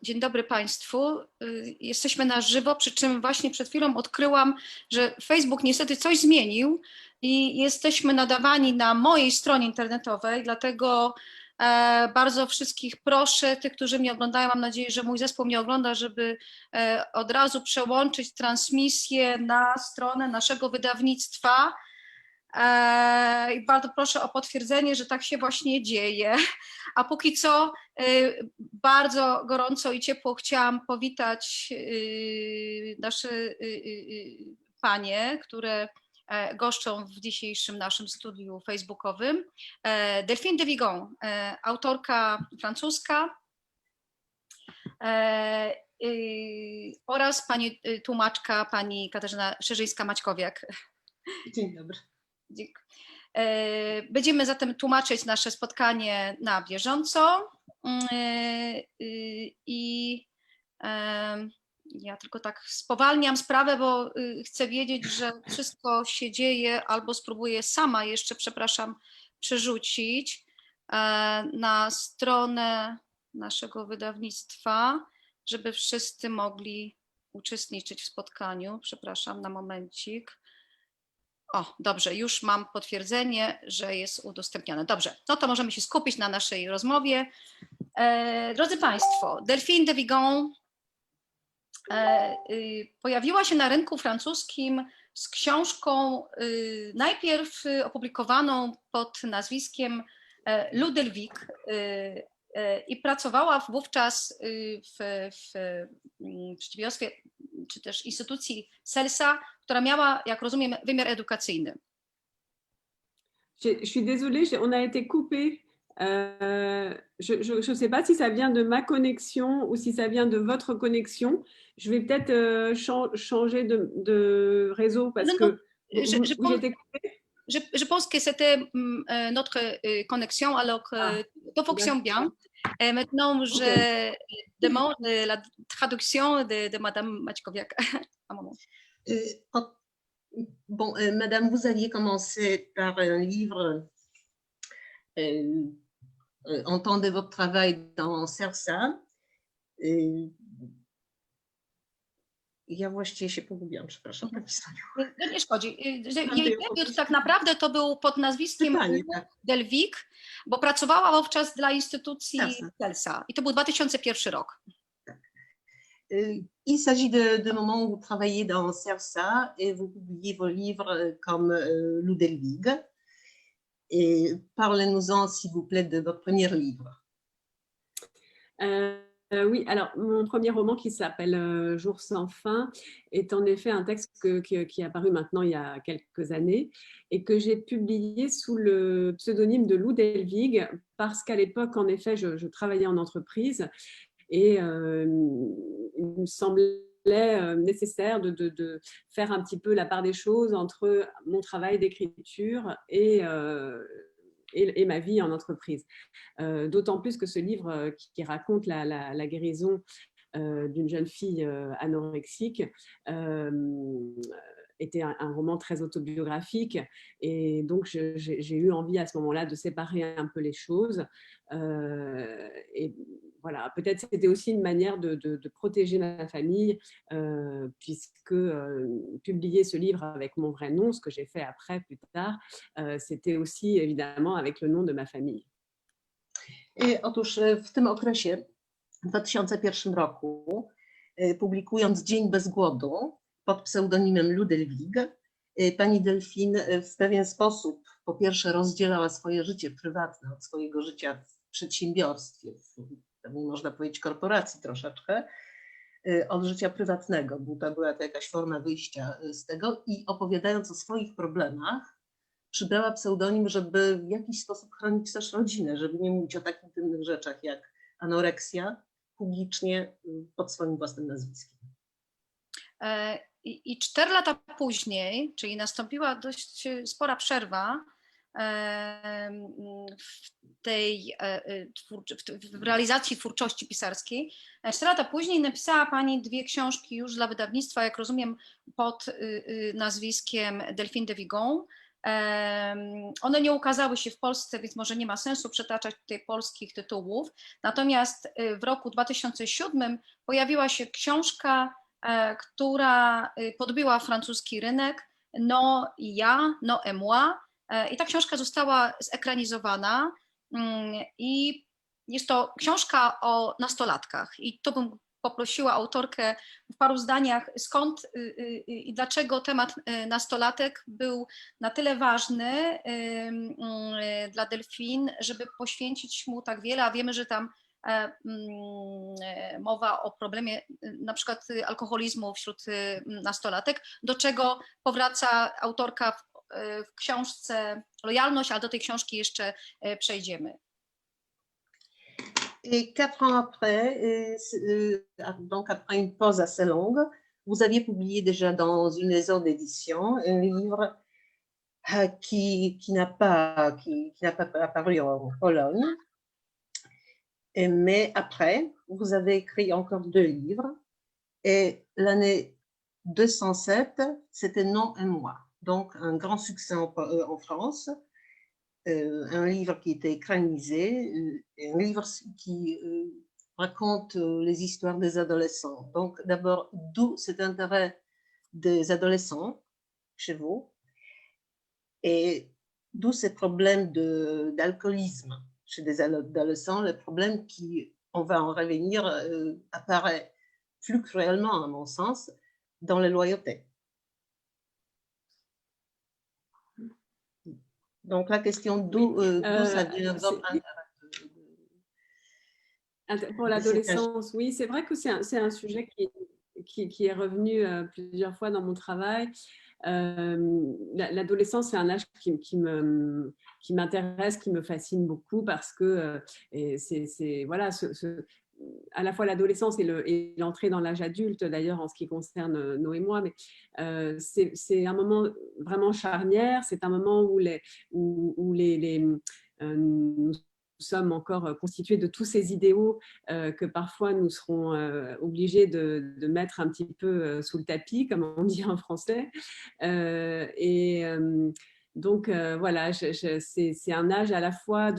Dzień dobry Państwu. Jesteśmy na żywo, przy czym właśnie przed chwilą odkryłam, że Facebook niestety coś zmienił i jesteśmy nadawani na mojej stronie internetowej, dlatego bardzo wszystkich proszę, tych, którzy mnie oglądają, mam nadzieję, że mój zespół mnie ogląda, żeby od razu przełączyć transmisję na stronę naszego wydawnictwa. I bardzo proszę o potwierdzenie, że tak się właśnie dzieje. A póki co bardzo gorąco i ciepło chciałam powitać nasze panie, które goszczą w dzisiejszym naszym studiu facebookowym. Delphine de Vigan, autorka francuska, oraz pani tłumaczka, pani Katarzyna Szerzyńska-Maćkowiak. Dzień dobry. Będziemy zatem tłumaczyć nasze spotkanie na bieżąco i ja tylko tak spowalniam sprawę, bo chcę wiedzieć, że wszystko się dzieje, albo spróbuję sama jeszcze, przepraszam, przerzucić na stronę naszego wydawnictwa, żeby wszyscy mogli uczestniczyć w spotkaniu. Przepraszam, na momencik. O, dobrze, już mam potwierdzenie, że jest udostępnione. Dobrze, no to możemy się skupić na naszej rozmowie. Drodzy Państwo, Delphine de Vigan pojawiła się na rynku francuskim z książką najpierw opublikowaną pod nazwiskiem Ludelwijk i pracowała wówczas w przedsiębiorstwie czy też instytucji CELSA, która miała, jak rozumiem, wymiar edukacyjny. Je suis désolée, on a été coupé. Je ne sais pas si ça vient de ma connexion ou si ça vient de votre connexion. Je vais peut-être changer de réseau parce que vous étiez coupé. Je pense que c'était notre connexion, alors que tout fonctionne bien. Et maintenant, je demande la traduction de Madame Maćkowiak. Un moment. Bon, Madame, vous aviez commencé par un livre Entendez votre travail dans CELSA. Ja właściwie się pogubiłam, przepraszam. Nie szkodzi. Jej debiut tak naprawdę to był pod nazwiskiem Delvik, bo pracowała wówczas dla instytucji CELSA i to był 2001 rok. Il s'agit de moment où vous travaillez dans CELSA et vous publiez vos livres comme Ludelwijk. Et parlez-nous-en, s'il vous plaît, de votre premier livre. Oui, alors mon premier roman qui s'appelle Jour sans fin est en effet un texte qui est apparu maintenant il y a quelques années et que j'ai publié sous le pseudonyme de Ludelwijk parce qu'à l'époque, en effet, je travaillais en entreprise et il me semblait nécessaire de faire un petit peu la part des choses entre mon travail d'écriture et ma vie en entreprise. D'autant plus que ce livre qui raconte la guérison d'une jeune fille anorexique était un roman très autobiographique et donc j'ai eu envie à ce moment-là de séparer un peu les choses et voilà, peut-être c'était aussi une manière de protéger ma famille puisque publier ce livre avec mon vrai nom, ce que j'ai fait après plus tard, c'était aussi évidemment avec le nom de ma famille. Otóż w tym okresie, w 2001 roku, publikując Dzień bez głodu pod pseudonimem Ludelwijk, pani Delphine w pewien sposób po pierwsze rozdzielała swoje życie prywatne od swojego życia w przedsiębiorstwie, można powiedzieć korporacji troszeczkę, od życia prywatnego, bo to była to jakaś forma wyjścia z tego i opowiadając o swoich problemach, przybrała pseudonim, żeby w jakiś sposób chronić też rodzinę, żeby nie mówić o takich innych rzeczach jak anoreksja publicznie pod swoim własnym nazwiskiem. I 4 lata później, czyli nastąpiła dość spora przerwa w realizacji twórczości pisarskiej. 4 lata później napisała pani 2 książki już dla wydawnictwa, jak rozumiem, pod nazwiskiem Delphine de Vigan. One nie ukazały się w Polsce, więc może nie ma sensu przytaczać tutaj polskich tytułów. Natomiast w roku 2007 pojawiła się książka, która podbiła francuski rynek, No i ja, No et moi. I ta książka została zekranizowana i jest to książka o nastolatkach. I to bym poprosiła autorkę w paru zdaniach, skąd i dlaczego temat nastolatek był na tyle ważny dla Delphine, żeby poświęcić mu tak wiele, a wiemy, że tam mowa o problemie na przykład alkoholizmu wśród nastolatek, do czego powraca autorka w książce Lojalność, ale do tej książki jeszcze przejdziemy. Et 4 ans après, donc après une pause assez longue, vous aviez publié déjà dans une maison d'édition un livre qui n'a pas apparu en Pologne. Mais après, vous avez écrit encore 2 livres. Et l'année 207, c'était Non et moi. Donc un grand succès en France. Un livre qui était écranisé, un livre qui raconte les histoires des adolescents. Donc d'abord, d'où cet intérêt des adolescents chez vous et d'où ces problèmes d'alcoolisme chez des adolescents, le problème qui, on va en revenir, apparaît plus cruellement, à mon sens, dans les loyautés. Donc la question d'où ça vient votre intérêt pour l'adolescence, oui, c'est vrai que c'est un sujet qui est revenu plusieurs fois dans mon travail. L'adolescence, c'est un âge qui m'intéresse, qui me fascine beaucoup parce que c'est voilà, à la fois l'adolescence et l'entrée dans l'âge adulte, d'ailleurs en ce qui concerne No et moi, mais c'est un moment vraiment charnière, c'est un moment où nous sommes encore constitués de tous ces idéaux que parfois nous serons obligés de mettre un petit peu sous le tapis, comme on dit en français. Donc voilà, c'est un âge à la fois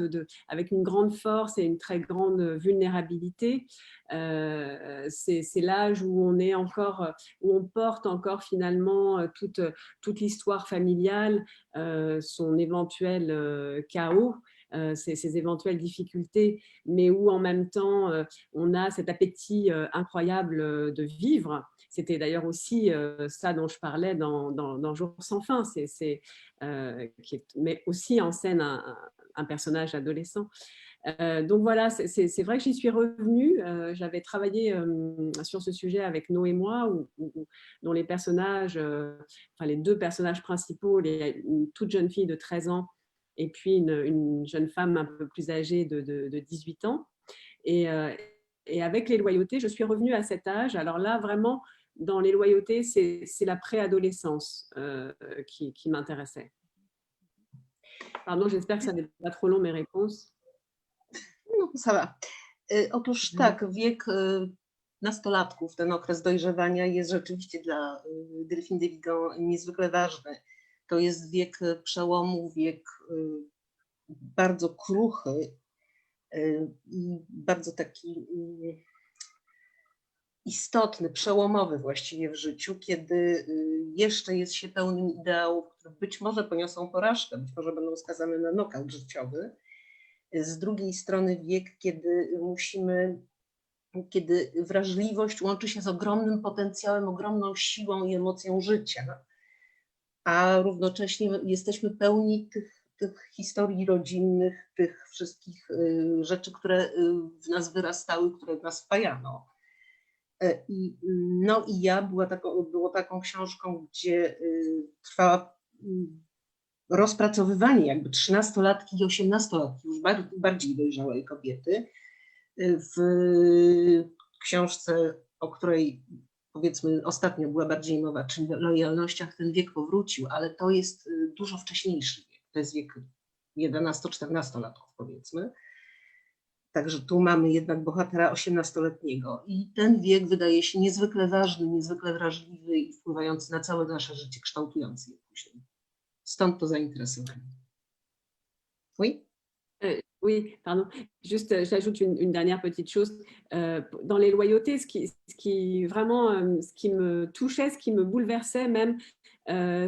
avec une grande force et une très grande vulnérabilité. C'est l'âge où on porte encore finalement toute l'histoire familiale, son éventuel chaos, ces éventuelles difficultés, mais où en même temps on a cet appétit incroyable de vivre. C'était d'ailleurs aussi ça dont je parlais dans Jour sans fin, mais aussi en scène un personnage adolescent. Donc voilà, c'est vrai que j'y suis revenue. J'avais travaillé sur ce sujet avec No et moi, dont les personnages, enfin les 2 personnages principaux, une toute jeune fille de 13 ans et puis une jeune femme un peu plus âgée de 18 ans. Et avec les loyautés, je suis revenue à cet âge. Alors là, vraiment, dans les loyautés, c'est la préadolescence qui m'intéressait. Pardon, j'espère que ça n'est pas trop long, mes réponses. No, ça va. Otóż tak, wiek nastolatków, ten okres dojrzewania jest rzeczywiście dla Delphine de Vigan niezwykle ważny. To jest wiek przełomu, wiek bardzo kruchy i bardzo taki istotny, przełomowy właściwie w życiu, kiedy jeszcze jest się pełnym ideałów, które być może poniosą porażkę, być może będą skazane na nokaut życiowy. Z drugiej strony wiek, kiedy wrażliwość łączy się z ogromnym potencjałem, ogromną siłą i emocją życia, a równocześnie jesteśmy pełni tych historii rodzinnych, tych wszystkich rzeczy, które w nas wyrastały, które w nas wpajano. No i ja było taką książką, gdzie trwała rozpracowywanie jakby 13-latki i 18-latki, już bardziej dojrzałej kobiety. W książce, o której powiedzmy ostatnio była bardziej mowa, czyli o lojalnościach, ten wiek powrócił, ale to jest dużo wcześniejszy wiek. To jest wiek 11-14-latków powiedzmy. Także tu mamy jednak bohatera 18-letniego i ten wiek wydaje się niezwykle ważny, niezwykle wrażliwy i wpływający na całe nasze życie, kształtujący je później. Stąd to zainteresowanie. Oui? Oui, pardon. Juste, j'ajoute une dernière petite chose. Dans les loyautés, ce qui me touchait, ce qui me bouleversait même,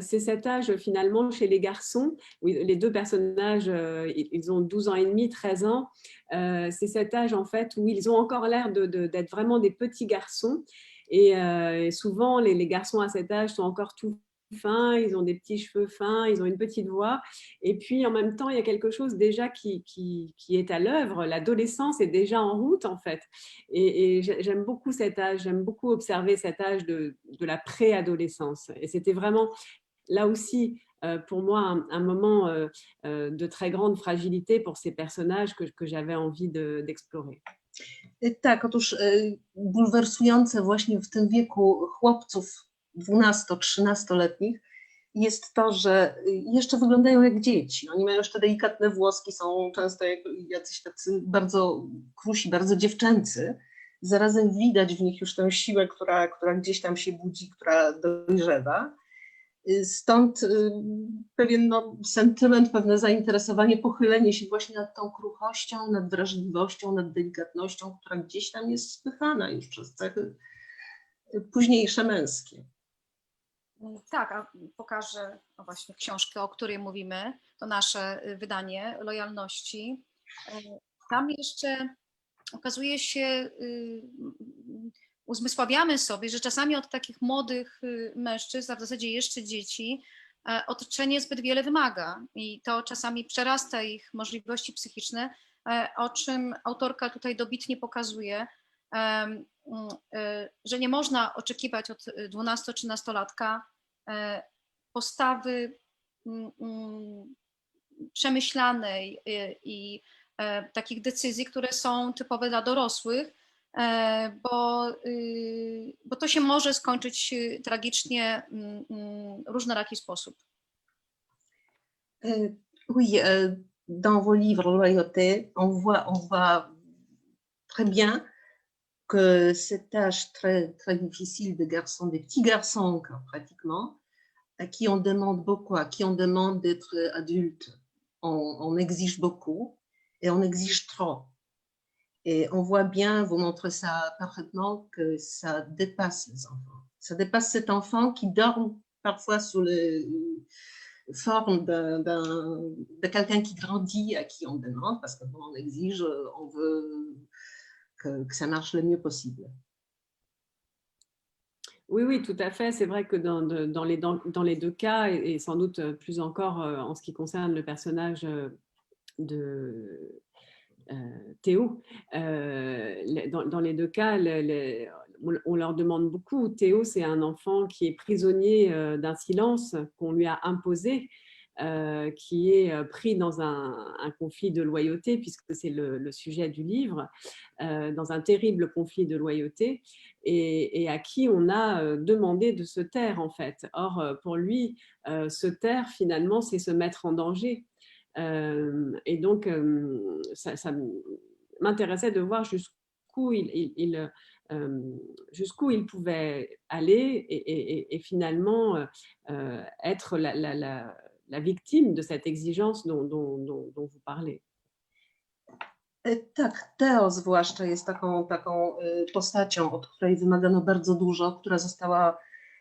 c'est cet âge finalement chez les garçons. Où les deux personnages, ils ont 12 ans et demi, 13 ans. C'est cet âge en fait où ils ont encore l'air d'être vraiment des petits garçons. Et souvent, les garçons à cet âge sont encore tout fins, ils ont des petits cheveux fins, ils ont une petite voix. Et puis, en même temps, il y a quelque chose déjà qui est à l'œuvre. L'adolescence est déjà en route, en fait. Et j'aime beaucoup cet âge, j'aime beaucoup observer cet âge de la préadolescence. Et c'était vraiment, là aussi, pour moi, un moment de très grande fragilité pour ces personnages que j'avais envie d'explorer. Tak, otóż bulwersujące właśnie w tym wieku chłopców 12-13-letnich jest to, że jeszcze wyglądają jak dzieci. Oni mają jeszcze delikatne włoski, są często jacyś tacy bardzo krusi, bardzo dziewczęcy. Zarazem widać w nich już tę siłę, która gdzieś tam się budzi, która dojrzewa. Stąd pewien sentyment, pewne zainteresowanie, pochylenie się właśnie nad tą kruchością, nad wrażliwością, nad delikatnością, która gdzieś tam jest spychana już przez cechy późniejsze męskie. Tak, a pokażę właśnie książkę, o której mówimy, to nasze wydanie Lojalności. Tam jeszcze okazuje się, uzmysławiamy sobie, że czasami od takich młodych mężczyzn, a w zasadzie jeszcze dzieci, otoczenie zbyt wiele wymaga i to czasami przerasta ich możliwości psychiczne, o czym autorka tutaj dobitnie pokazuje, że nie można oczekiwać od 12-13-latka postawy przemyślanej i takich decyzji, które są typowe dla dorosłych, bo to się może skończyć tragicznie w różnoraki sposób. Oui, dans vos livres Loyauté, on voit très bien que cet âge très, très difficile des garçons, des petits garçons encore pratiquement, à qui on demande beaucoup, à qui on demande d'être adulte, on exige beaucoup et on exige trop. Et on voit bien, vous montrez ça parfaitement, que ça dépasse les enfants. Ça dépasse cet enfant qui dort parfois sous la forme de quelqu'un qui grandit, à qui on demande, parce qu'on exige, on veut que ça marche le mieux possible. Oui, oui, tout à fait. C'est vrai que dans les deux cas, et sans doute plus encore en ce qui concerne le personnage de Théo, dans les deux cas, on leur demande beaucoup. Théo, c'est un enfant qui est prisonnier d'un silence qu'on lui a imposé, qui est pris dans un conflit de loyauté, puisque c'est le sujet du livre, dans un terrible conflit de loyauté, et à qui on a demandé de se taire, en fait. Or, pour lui, se taire, finalement, c'est se mettre en danger. Et donc, ça m'intéressait de voir jusqu'où jusqu'où il pouvait aller et finalement être la victime de cette exigence dont vous parlez. Tak, Teo zwłaszcza jest taką postacią, od której wymagano bardzo dużo, która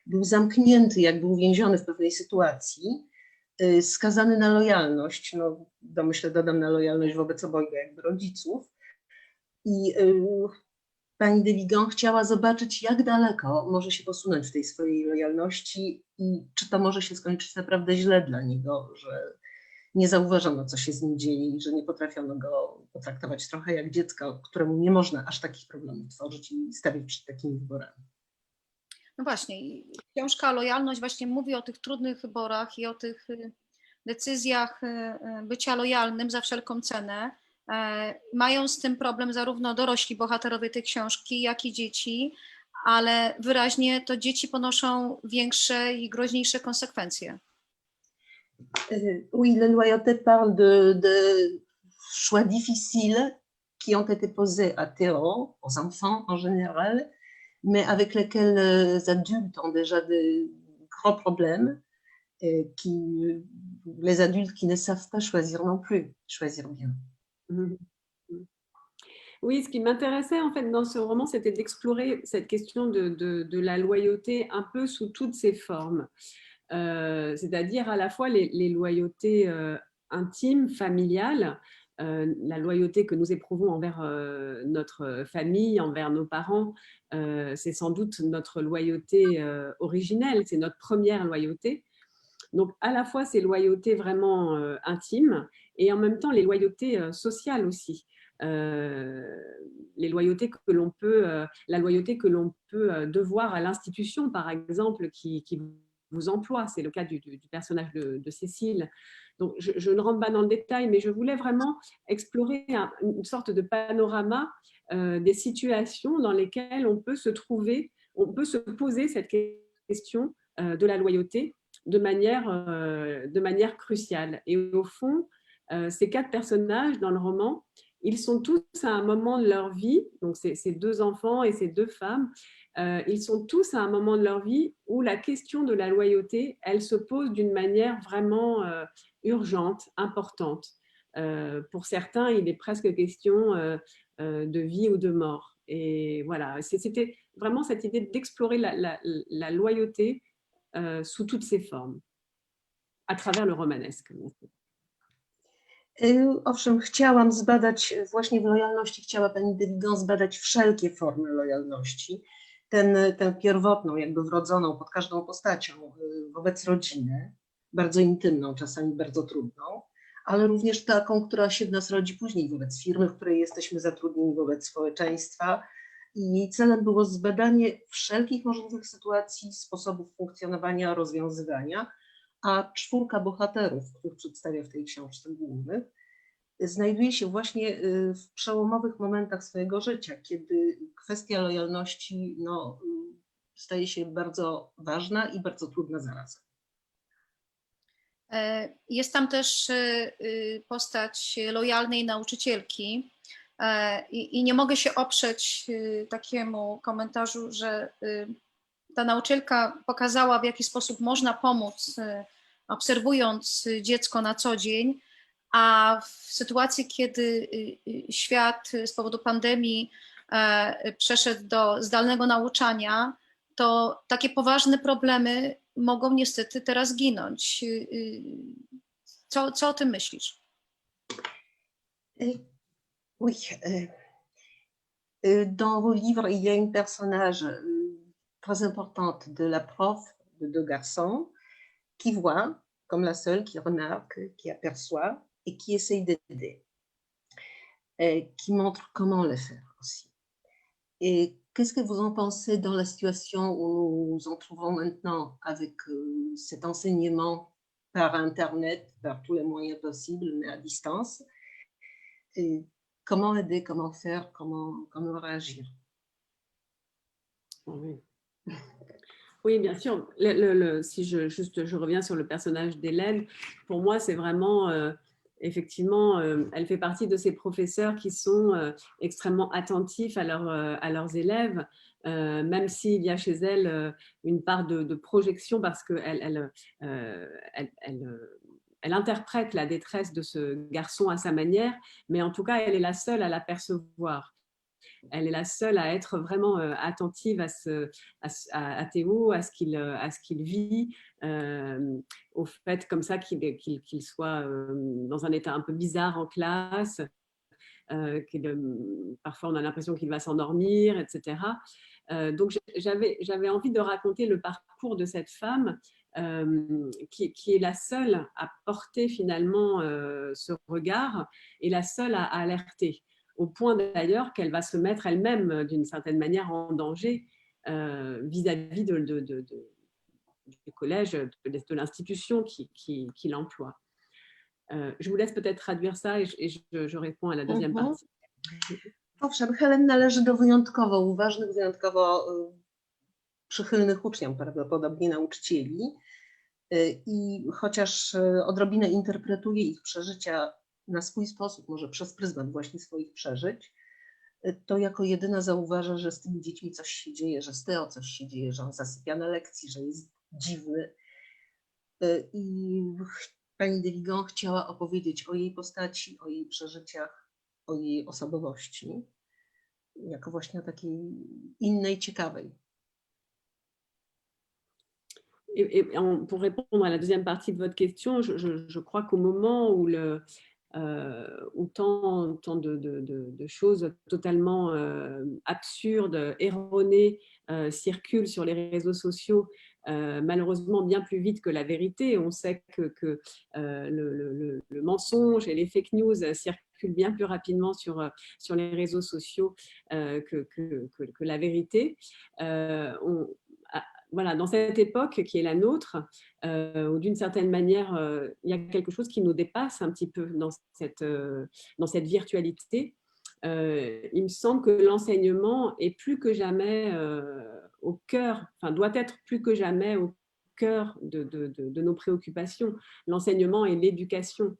był zamknięty, jakby uwięziony w pewnej sytuacji, skazany na lojalność, no domyślę, dodam, na lojalność wobec obojga jakby rodziców. I pani de Vigan chciała zobaczyć, jak daleko może się posunąć w tej swojej lojalności i czy to może się skończyć naprawdę źle dla niego, że nie zauważono, co się z nim dzieje i że nie potrafiono go potraktować trochę jak dziecko, któremu nie można aż takich problemów tworzyć i stawiać przed takimi wyborami. No właśnie, książka Lojalność właśnie mówi o tych trudnych wyborach i o tych decyzjach bycia lojalnym za wszelką cenę. Mają z tym problem zarówno dorośli bohaterowie tej książki, jak i dzieci, ale wyraźnie to dzieci ponoszą większe i groźniejsze konsekwencje. Oui, la loyauté parle de choix difficiles qui ont été posés à Théo, aux enfants en général, mais avec lesquels les adultes ont déjà de gros problèmes. les adultes qui ne savent pas choisir non plus, choisir bien. Mhm. Oui, ce qui m'intéressait en fait dans ce roman, c'était d'explorer cette question de la loyauté un peu sous toutes ses formes. C'est-à-dire à la fois les loyautés intimes, familiales, la loyauté que nous éprouvons envers notre famille, envers nos parents, c'est sans doute notre loyauté originelle, c'est notre première loyauté. Donc à la fois ces loyautés vraiment intimes et en même temps les loyautés sociales aussi. Les loyautés que l'on peut, la loyauté que l'on peut devoir à l'institution, par exemple, qui vous emploie. C'est le cas du personnage de Cécile. Donc, je ne rentre pas dans le détail, mais je voulais vraiment explorer une sorte de panorama des situations dans lesquelles on peut se trouver, on peut se poser cette question de la loyauté de manière cruciale. Et au fond, ces 4 personnages dans le roman, ils sont tous à un moment de leur vie, donc ces 2 enfants et ces 2 femmes, ils sont tous à un moment de leur vie où la question de la loyauté, elle se pose d'une manière vraiment urgente, importante. Pour certains, il est presque question de vie ou de mort. Et voilà, c'était vraiment cette idée d'explorer la loyauté sous toutes ses formes, à travers le romanesque. Owszem, chciałam zbadać, właśnie w lojalności chciała pani de Vigan zbadać wszelkie formy lojalności, tę pierwotną, jakby wrodzoną pod każdą postacią wobec rodziny, bardzo intymną, czasami bardzo trudną, ale również taką, która się w nas rodzi później wobec firmy, w której jesteśmy zatrudnieni, wobec społeczeństwa. I jej celem było zbadanie wszelkich możliwych sytuacji, sposobów funkcjonowania, rozwiązywania, a 4 bohaterów, których przedstawia w tej książce głównych, znajduje się właśnie w przełomowych momentach swojego życia, kiedy kwestia lojalności no, staje się bardzo ważna i bardzo trudna zarazem. Jest tam też postać lojalnej nauczycielki i nie mogę się oprzeć takiemu komentarzu, że ta nauczycielka pokazała, w jaki sposób można pomóc, obserwując dziecko na co dzień, a w sytuacji, kiedy świat z powodu pandemii przeszedł do zdalnego nauczania, to takie poważne problemy mogą niestety teraz ginąć. Co o tym myślisz? Oui. Dans vos livres, il y a une personnage très importante de la prof de 2 garçons qui voit, comme la seule, qui remarque, qui aperçoit et qui essaye d'aider, qui montre comment le faire aussi. Et qu'est-ce que vous en pensez dans la situation où nous nous en trouvons maintenant avec cet enseignement par Internet, par tous les moyens possibles, mais à distance? Et comment aider, comment faire, comment réagir? Oui. Oui, bien sûr. Si je reviens sur le personnage d'Hélène, pour moi, c'est vraiment, effectivement, elle fait partie de ces professeurs qui sont extrêmement attentifs à leurs élèves, même s'il y a chez elle une part de projection parce qu'elle elle interprète la détresse de ce garçon à sa manière, mais en tout cas, elle est la seule à l'apercevoir. Elle est la seule à être vraiment attentive à Théo, à ce qu'il vit, au fait comme ça qu'il soit dans un état un peu bizarre en classe, parfois on a l'impression qu'il va s'endormir, etc. Donc j'avais envie de raconter le parcours de cette femme qui est la seule à porter finalement ce regard et la seule à alerter, au point d'ailleurs qu'elle va se mettre elle-même d'une certaine manière en danger vis-à-vis du collège, de l'institution qui l'emploie. Je vous laisse peut-être traduire ça et je réponds à la deuxième partie. Owszem, Helen należy do wyjątkowo uważnych, wyjątkowo przychylnych uczniom, prawdopodobnie nauczycieli. I chociaż odrobinę interpretuje ich przeżycia na swój sposób, może przez pryzmat właśnie swoich przeżyć, to jako jedyna zauważa, że z tymi dziećmi coś się dzieje, że z Teo coś się dzieje, że on zasypia na lekcji, że jest dziwny. I pani de Vigan chciała opowiedzieć o jej postaci, o jej przeżyciach, o jej osobowości, jako właśnie takiej innej, ciekawej. Pour répondre à la deuxième partie de votre question, je crois qu'au moment où, où tant de choses totalement absurdes, erronées circulent sur les réseaux sociaux, malheureusement bien plus vite que la vérité. On sait que le mensonge et les fake news circulent bien plus rapidement sur les réseaux sociaux que la vérité. Voilà, dans cette époque qui est la nôtre, où d'une certaine manière, il y a quelque chose qui nous dépasse un petit peu dans cette virtualité. Il me semble que l'enseignement est plus que jamais au cœur, enfin doit être plus que jamais au cœur de nos préoccupations, l'enseignement et l'éducation.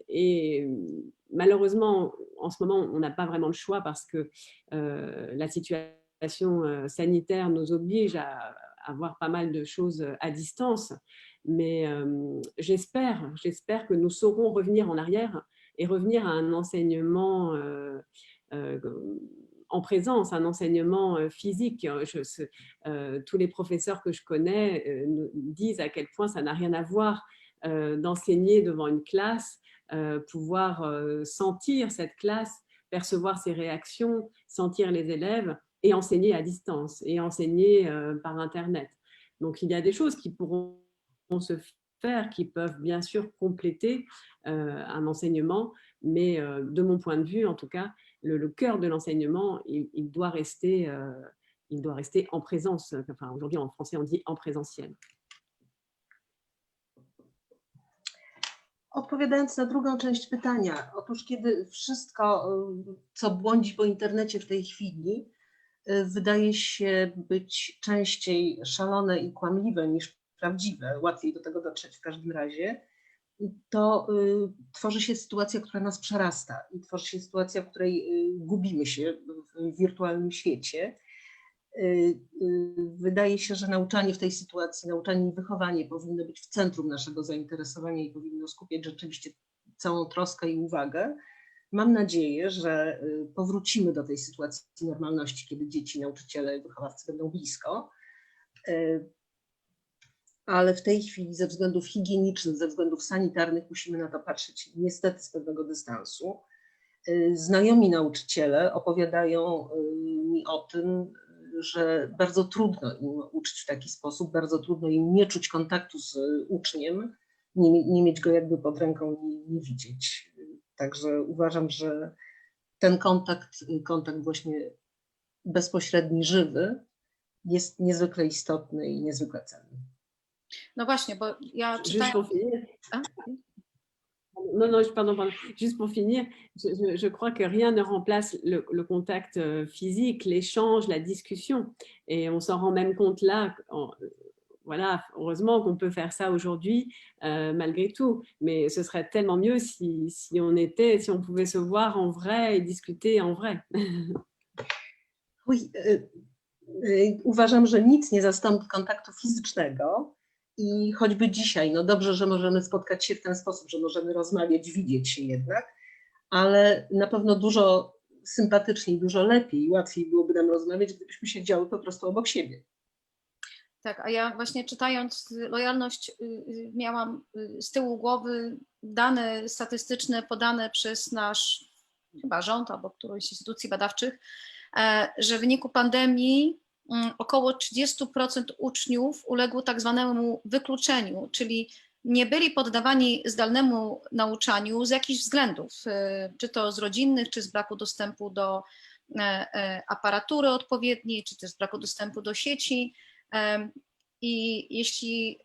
Et malheureusement, en ce moment, on n'a pas vraiment le choix parce que la situation sanitaire nous oblige à avoir pas mal de choses à distance, mais j'espère que nous saurons revenir en arrière et revenir à un enseignement en présence, un enseignement physique. Tous les professeurs que je connais nous disent à quel point ça n'a rien à voir d'enseigner devant une classe, pouvoir sentir cette classe, percevoir ses réactions, sentir les élèves, et enseigner à distance, et enseigner par Internet. Donc, il y a des choses qui pourront se faire, qui peuvent bien sûr compléter un enseignement, mais de mon point de vue, en tout cas, le cœur de l'enseignement, il doit rester en présence. Enfin, aujourd'hui, en français, on dit en présentiel. Odpowiadając na drugą część pytania, otóż kiedy wszystko, co błądzi po internecie w tej chwili, wydaje się być częściej szalone i kłamliwe niż prawdziwe, łatwiej do tego dotrzeć w każdym razie, to tworzy się sytuacja, która nas przerasta i tworzy się sytuacja, w której gubimy się w wirtualnym świecie. Wydaje się, że nauczanie w tej sytuacji, nauczanie i wychowanie powinno być w centrum naszego zainteresowania i powinno skupiać rzeczywiście całą troskę i uwagę. Mam nadzieję, że powrócimy do tej sytuacji normalności, kiedy dzieci, nauczyciele i wychowawcy będą blisko, ale w tej chwili ze względów higienicznych, ze względów sanitarnych musimy na to patrzeć niestety z pewnego dystansu. Znajomi nauczyciele opowiadają mi o tym, że bardzo trudno im uczyć w taki sposób, bardzo trudno im nie czuć kontaktu z uczniem, nie mieć go jakby pod ręką, nie widzieć. Także uważam, że ten kontakt właśnie bezpośredni, żywy jest niezwykle istotny i niezwykle cenny. No właśnie, bo ja czytając... Non, pardon. Juste pour finir, je crois que rien ne remplace le contact physique, l'échange, la discussion. Et on s'en rend même compte là. Voilà, heureusement qu'on peut faire ça aujourd'hui, malgré tout. Mais ce serait tellement mieux si on pouvait se voir en vrai et discuter en vrai. Oui, uważam, że nic nie zastąpi kontaktu fizycznego. I choćby dzisiaj, no dobrze, że możemy spotkać się w ten sposób, że możemy rozmawiać, widzieć się jednak, ale na pewno dużo sympatyczniej, dużo lepiej, łatwiej byłoby nam rozmawiać, gdybyśmy siedziały po prostu obok siebie. Tak, a ja właśnie czytając lojalność miałam z tyłu głowy dane statystyczne podane przez nasz chyba rząd albo którąś z instytucji badawczych, że w wyniku pandemii około 30% uczniów uległo tak zwanemu wykluczeniu, czyli nie byli poddawani zdalnemu nauczaniu z jakichś względów, czy to z rodzinnych, czy z braku dostępu do aparatury odpowiedniej, czy też z braku dostępu do sieci. I jeśli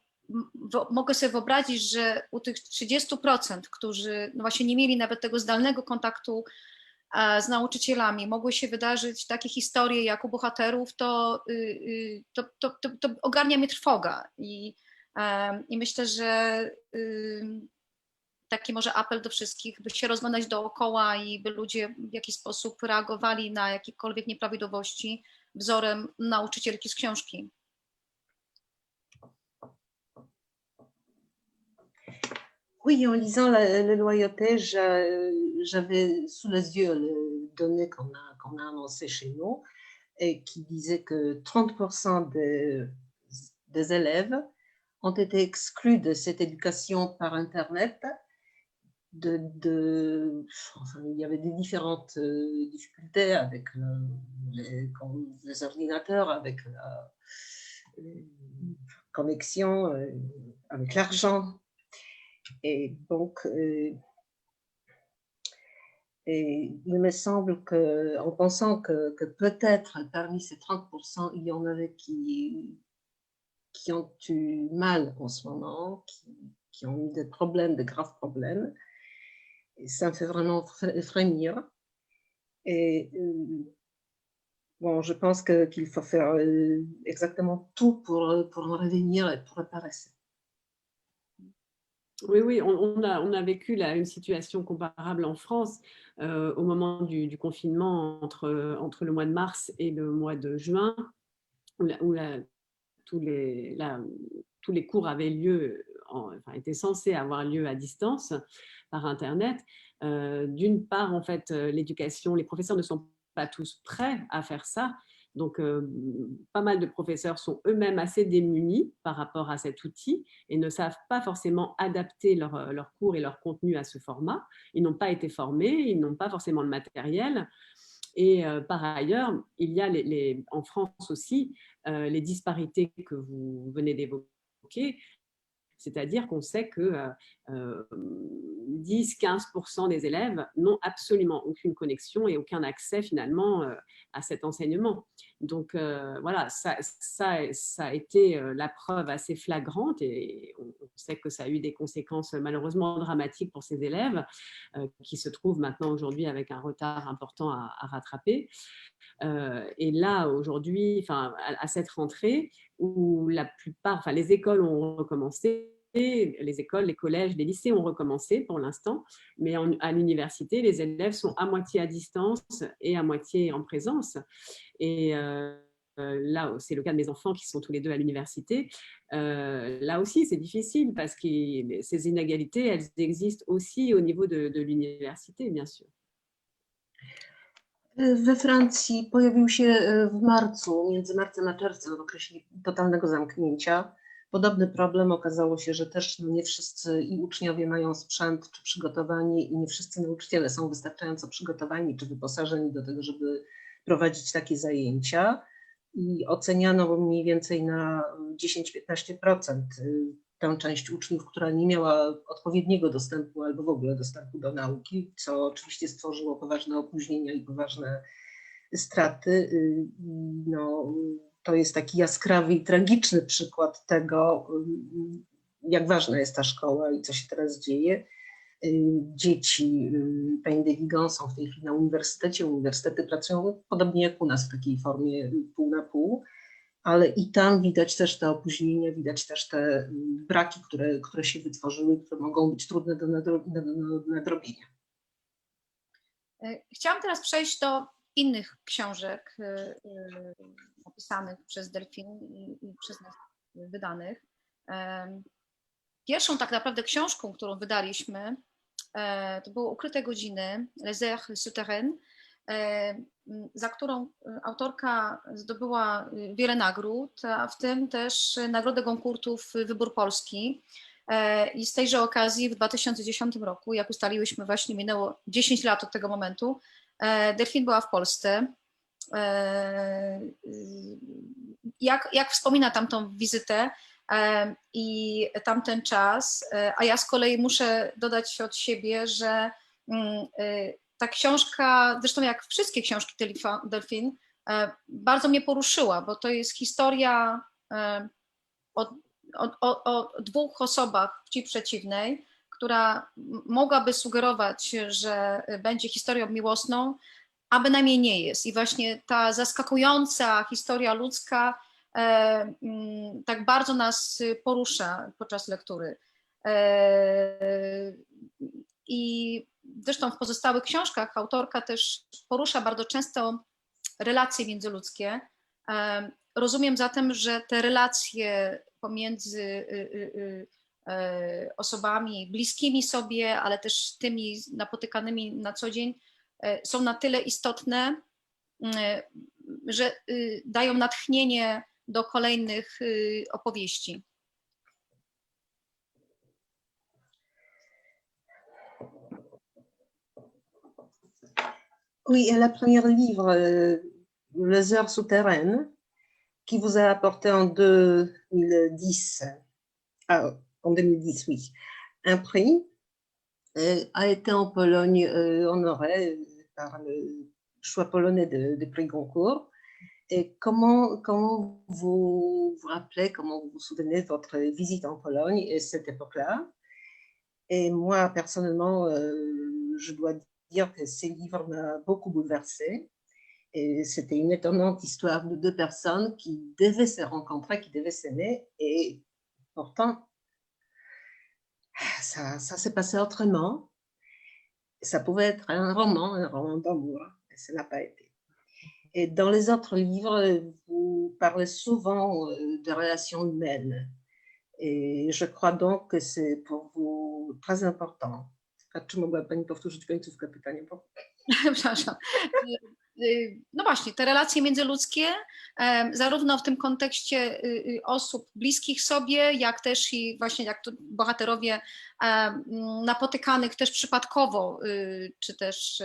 mogę sobie wyobrazić, że u tych 30%, którzy no właśnie nie mieli nawet tego zdalnego kontaktu z nauczycielami, mogły się wydarzyć takie historie jak u bohaterów, to ogarnia mnie trwoga. I myślę, że taki może apel do wszystkich, by się rozglądać dookoła i by ludzie w jakiś sposób reagowali na jakiekolwiek nieprawidłowości wzorem nauczycielki z książki. Oui, en lisant la loyauté, j'avais sous les yeux les données qu'on a annoncées chez nous et qui disaient que 30% des élèves ont été exclus de cette éducation par Internet. Enfin, il y avait des différentes difficultés avec les ordinateurs, avec la connexion, avec l'argent. Et donc, et il me semble qu'en pensant que peut-être parmi ces 30%, il y en avait qui ont eu mal en ce moment, qui ont eu des problèmes, de graves problèmes. Et ça me fait vraiment frémir. Et bon, je pense qu'il faut faire exactement tout pour en revenir et pour réparer ça. Oui, oui, on a vécu là, une situation comparable en France au moment du confinement entre le mois de mars et le mois de juin, où tous les cours avaient lieu, enfin, étaient censés avoir lieu à distance par Internet. D'une part, en fait, l'éducation, les professeurs ne sont pas tous prêts à faire ça. Donc, pas mal de professeurs sont eux-mêmes assez démunis par rapport à cet outil et ne savent pas forcément adapter leur cours et leur contenu à ce format. Ils n'ont pas été formés, ils n'ont pas forcément le matériel. Et par ailleurs, il y a en France aussi les disparités que vous venez d'évoquer. C'est-à-dire qu'on sait que 10-15% des élèves n'ont absolument aucune connexion et aucun accès finalement à cet enseignement. Donc voilà, ça a été la preuve assez flagrante et on sait que ça a eu des conséquences malheureusement dramatiques pour ces élèves qui se trouvent maintenant aujourd'hui avec un retard important à rattraper. Et là, aujourd'hui, à cette rentrée, où la plupart, enfin, les écoles ont recommencé, les écoles, les collèges, les lycées ont recommencé pour l'instant, mais à l'université, les élèves sont à moitié à distance et à moitié en présence. Et là, c'est le cas de mes enfants qui sont tous les deux à l'université. Là aussi, c'est difficile parce que ces inégalités, elles existent aussi au niveau de l'université, bien sûr. We Francji pojawił się w marcu, między marcem a czerwcem, w okresie totalnego zamknięcia. Podobny problem. Okazało się, że też nie wszyscy i uczniowie mają sprzęt czy przygotowanie i nie wszyscy nauczyciele są wystarczająco przygotowani czy wyposażeni do tego, żeby prowadzić takie zajęcia. I oceniano mniej więcej na 10-15% tę część uczniów, która nie miała odpowiedniego dostępu albo w ogóle dostępu do nauki, co oczywiście stworzyło poważne opóźnienia i poważne straty. No, to jest taki jaskrawy i tragiczny przykład tego, jak ważna jest ta szkoła i co się teraz dzieje. Dzieci Pani de Vigan są w tej chwili na uniwersytecie. Uniwersytety pracują podobnie jak u nas w takiej formie pół na pół, ale i tam widać też te opóźnienia, widać też te braki, które się wytworzyły, które mogą być trudne do nadrobienia. Chciałam teraz przejść do innych książek napisanych przez Delphine i przez nas wydanych. Pierwszą tak naprawdę książką, którą wydaliśmy, to były Ukryte godziny, Les Heures Souterraines, za którą autorka zdobyła wiele nagród, a w tym też Nagrodę Goncourtów Wybór Polski. I z tejże okazji w 2010 roku, jak ustaliłyśmy, właśnie minęło 10 lat od tego momentu, Delphine była w Polsce. Jak wspomina tamtą wizytę i tamten czas, a ja z kolei muszę dodać od siebie, że ta książka, zresztą jak wszystkie książki Delphine, bardzo mnie poruszyła, bo to jest historia o dwóch osobach płci przeciwnej, która mogłaby sugerować, że będzie historią miłosną, a bynajmniej nie jest. I właśnie ta zaskakująca historia ludzka tak bardzo nas porusza podczas lektury. I zresztą w pozostałych książkach autorka też porusza bardzo często relacje międzyludzkie. Rozumiem zatem, że te relacje pomiędzy osobami bliskimi sobie, ale też tymi napotykanymi na co dzień, są na tyle istotne, że dają natchnienie do kolejnych opowieści. Oui, et la première livre, Les Heures souterraines, qui vous a apporté en 2010, en 2010, oui, un prix, a été en Pologne honoré par le choix polonais de prix Goncourt. Et comment vous vous rappelez, comment vous vous souvenez de votre visite en Pologne et cette époque-là? Et moi, personnellement, je dois dire que ces livres m'ont beaucoup bouleversée. Et c'était une étonnante histoire de deux personnes qui devaient se rencontrer, qui devaient s'aimer. Et pourtant, ça s'est passé autrement. Ça pouvait être un roman d'amour, et ça n'a pas été. Et dans les autres livres, vous parlez souvent de relations humaines. Et je crois donc que c'est pour vous très important. A czy mogła Pani powtórzyć końcówkę pytania? Przepraszam. No właśnie, te relacje międzyludzkie, zarówno w tym kontekście osób bliskich sobie, jak też i właśnie jak tu bohaterowie napotykanych też przypadkowo, czy też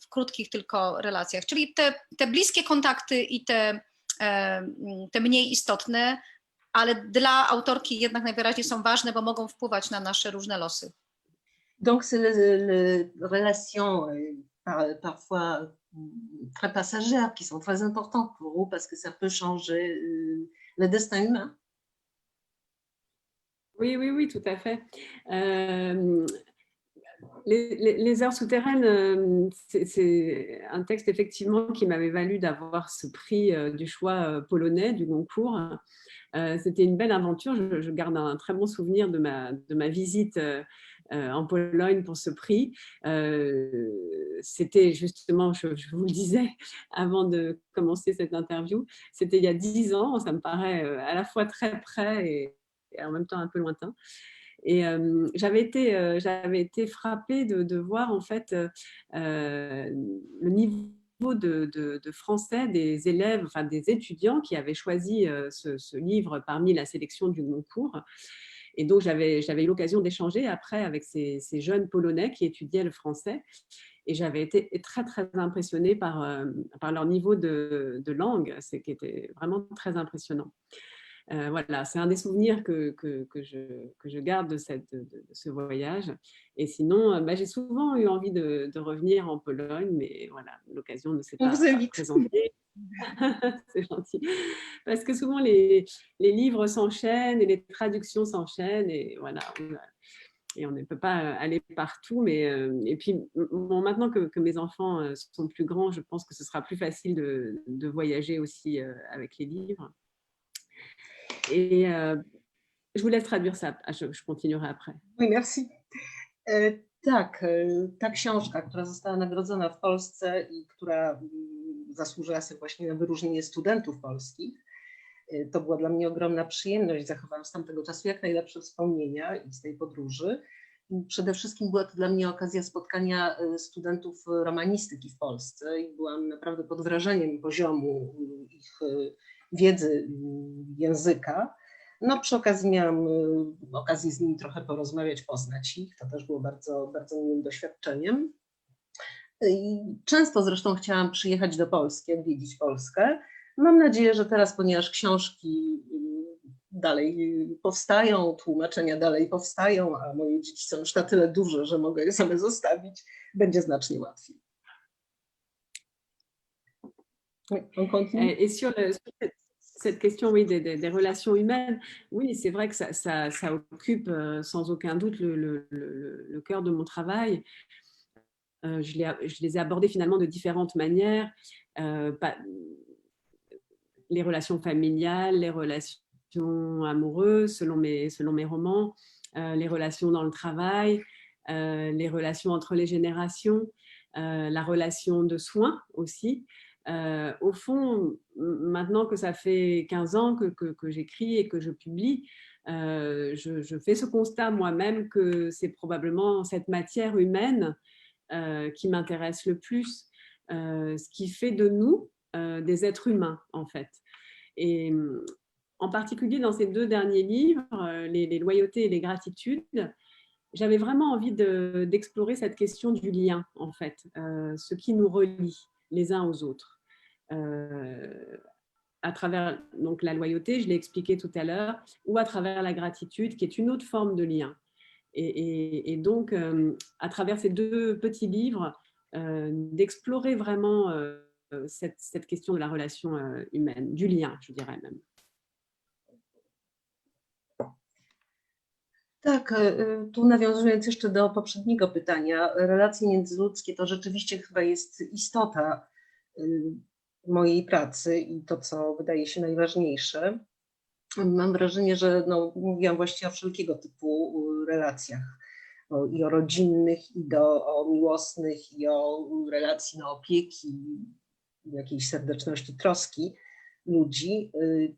w krótkich tylko relacjach. Czyli te bliskie kontakty i te mniej istotne, ale dla autorki jednak najwyraźniej są ważne, bo mogą wpływać na nasze różne losy. Donc, c'est les relations parfois très passagères qui sont très importantes pour vous parce que ça peut changer le destin humain. Oui, oui, oui, tout à fait. Les heures souterraines, c'est un texte effectivement qui m'avait valu d'avoir ce prix du choix polonais du Goncourt. C'était une belle aventure. Je garde un très bon souvenir de ma visite en Pologne pour ce prix. C'était justement, je vous le disais avant de commencer cette interview, c'était il y a 10 ans. Ça me paraît à la fois très près et en même temps un peu lointain. Et j'avais été frappée de voir en fait le niveau de français des élèves, enfin des étudiants qui avaient choisi ce livre parmi la sélection du Goncourt. Et donc, j'avais eu l'occasion d'échanger après avec ces jeunes Polonais qui étudiaient le français. Et j'avais été très, très impressionnée par leur niveau de langue, qui était vraiment très impressionnant. Voilà, c'est un des souvenirs que je garde de ce voyage. Et sinon, j'ai souvent eu envie de revenir en Pologne, mais voilà, l'occasion ne s'est pas présentée. C'est gentil. Parce que souvent, les livres s'enchaînent et les traductions s'enchaînent. Et voilà, et on ne peut pas aller partout. Mais, et puis, bon, maintenant que mes enfants sont plus grands, je pense que ce sera plus facile de voyager aussi avec les livres. Et je vous laisse traduire ça, je continuerai après. Oui, merci. Tak, ta książka, która została nagrodzona w Polsce i która zasłużyła się właśnie na wyróżnienie studentów polskich, to była dla mnie ogromna przyjemność. Zachowałam z tamtego czasu jak najlepsze wspomnienia i z tej podróży. I przede wszystkim była to dla mnie okazja spotkania studentów romanistyki w Polsce i byłam naprawdę pod wrażeniem poziomu ich wiedzy języka. No, przy okazji miałam okazję z nimi trochę porozmawiać, poznać ich. To też było bardzo, bardzo miłym doświadczeniem. I często zresztą chciałam przyjechać do Polski, odwiedzić Polskę. Mam nadzieję, że teraz, ponieważ książki dalej powstają, tłumaczenia dalej powstają, a moje dzieci są już na tyle duże, że mogę je sobie zostawić, będzie znacznie łatwiej. On continue. Et sur cette question, oui, des relations humaines, oui, c'est vrai que ça occupe sans aucun doute le cœur de mon travail. Je les ai abordées finalement de différentes manières. Les relations familiales, les relations amoureuses selon mes romans, les relations dans le travail, les relations entre les générations, la relation de soins aussi. Au fond, maintenant que ça fait 15 ans que j'écris et que je publie, je fais ce constat moi-même que c'est probablement cette matière humaine qui m'intéresse le plus, ce qui fait de nous des êtres humains, en fait. Et en particulier dans ces 2 derniers livres, les loyautés et les gratitudes, j'avais vraiment envie d'explorer cette question du lien, en fait, ce qui nous relie les uns aux autres. À travers donc, la loyauté, je l'ai expliqué tout à l'heure, ou à travers la gratitude, qui est une autre forme de lien. Et donc, à travers ces 2 petits livres, d'explorer vraiment cette question de la relation humaine, du lien, je dirais même. Tak, tu nawiązując jeszcze do poprzedniego pytania, relacje międzyludzkie to rzeczywiście chyba jest istota mojej pracy i to, co wydaje się najważniejsze. Mam wrażenie, że no, mówiłam właściwie o wszelkiego typu relacjach, i o rodzinnych, o miłosnych, i o relacji na opieki, jakiejś serdeczności, troski ludzi.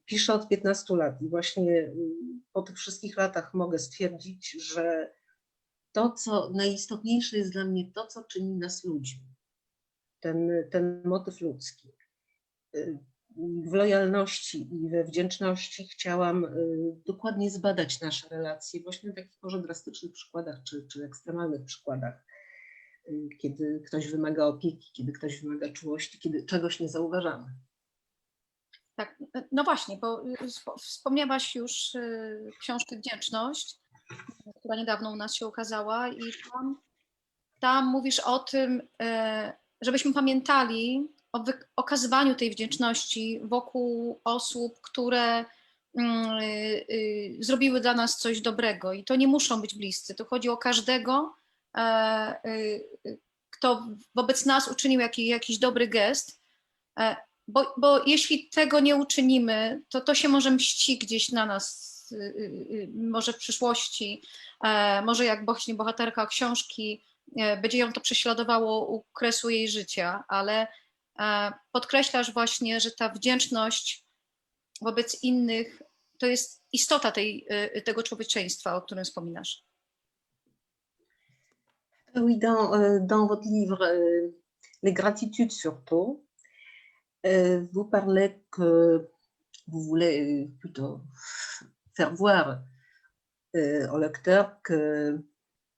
Piszę od 15 lat i właśnie po tych wszystkich latach mogę stwierdzić, że to, co najistotniejsze jest dla mnie, to, co czyni nas ludźmi, ten motyw ludzki. W lojalności i we wdzięczności chciałam dokładnie zbadać nasze relacje, właśnie na takich może drastycznych przykładach czy ekstremalnych przykładach, kiedy ktoś wymaga opieki, kiedy ktoś wymaga czułości, kiedy czegoś nie zauważamy. Tak, no właśnie, bo wspomniałaś już książkę Wdzięczność, która niedawno u nas się ukazała i tam mówisz o tym, żebyśmy pamiętali o okazywaniu tej wdzięczności wokół osób, które zrobiły dla nas coś dobrego. I to nie muszą być bliscy. To chodzi o każdego, kto wobec nas uczynił jakiś dobry gest. Bo jeśli tego nie uczynimy, to się może mści gdzieś na nas, może w przyszłości, może jak właśnie bohaterka książki, będzie ją to prześladowało u kresu jej życia, ale podkreślasz właśnie, że ta wdzięczność wobec innych to jest istota tego człowieczeństwa, o którym wspominasz. Oui, dans votre livre Les Gratitudes surtout, vous parlez que vous voulez plutôt faire voir au lecteur que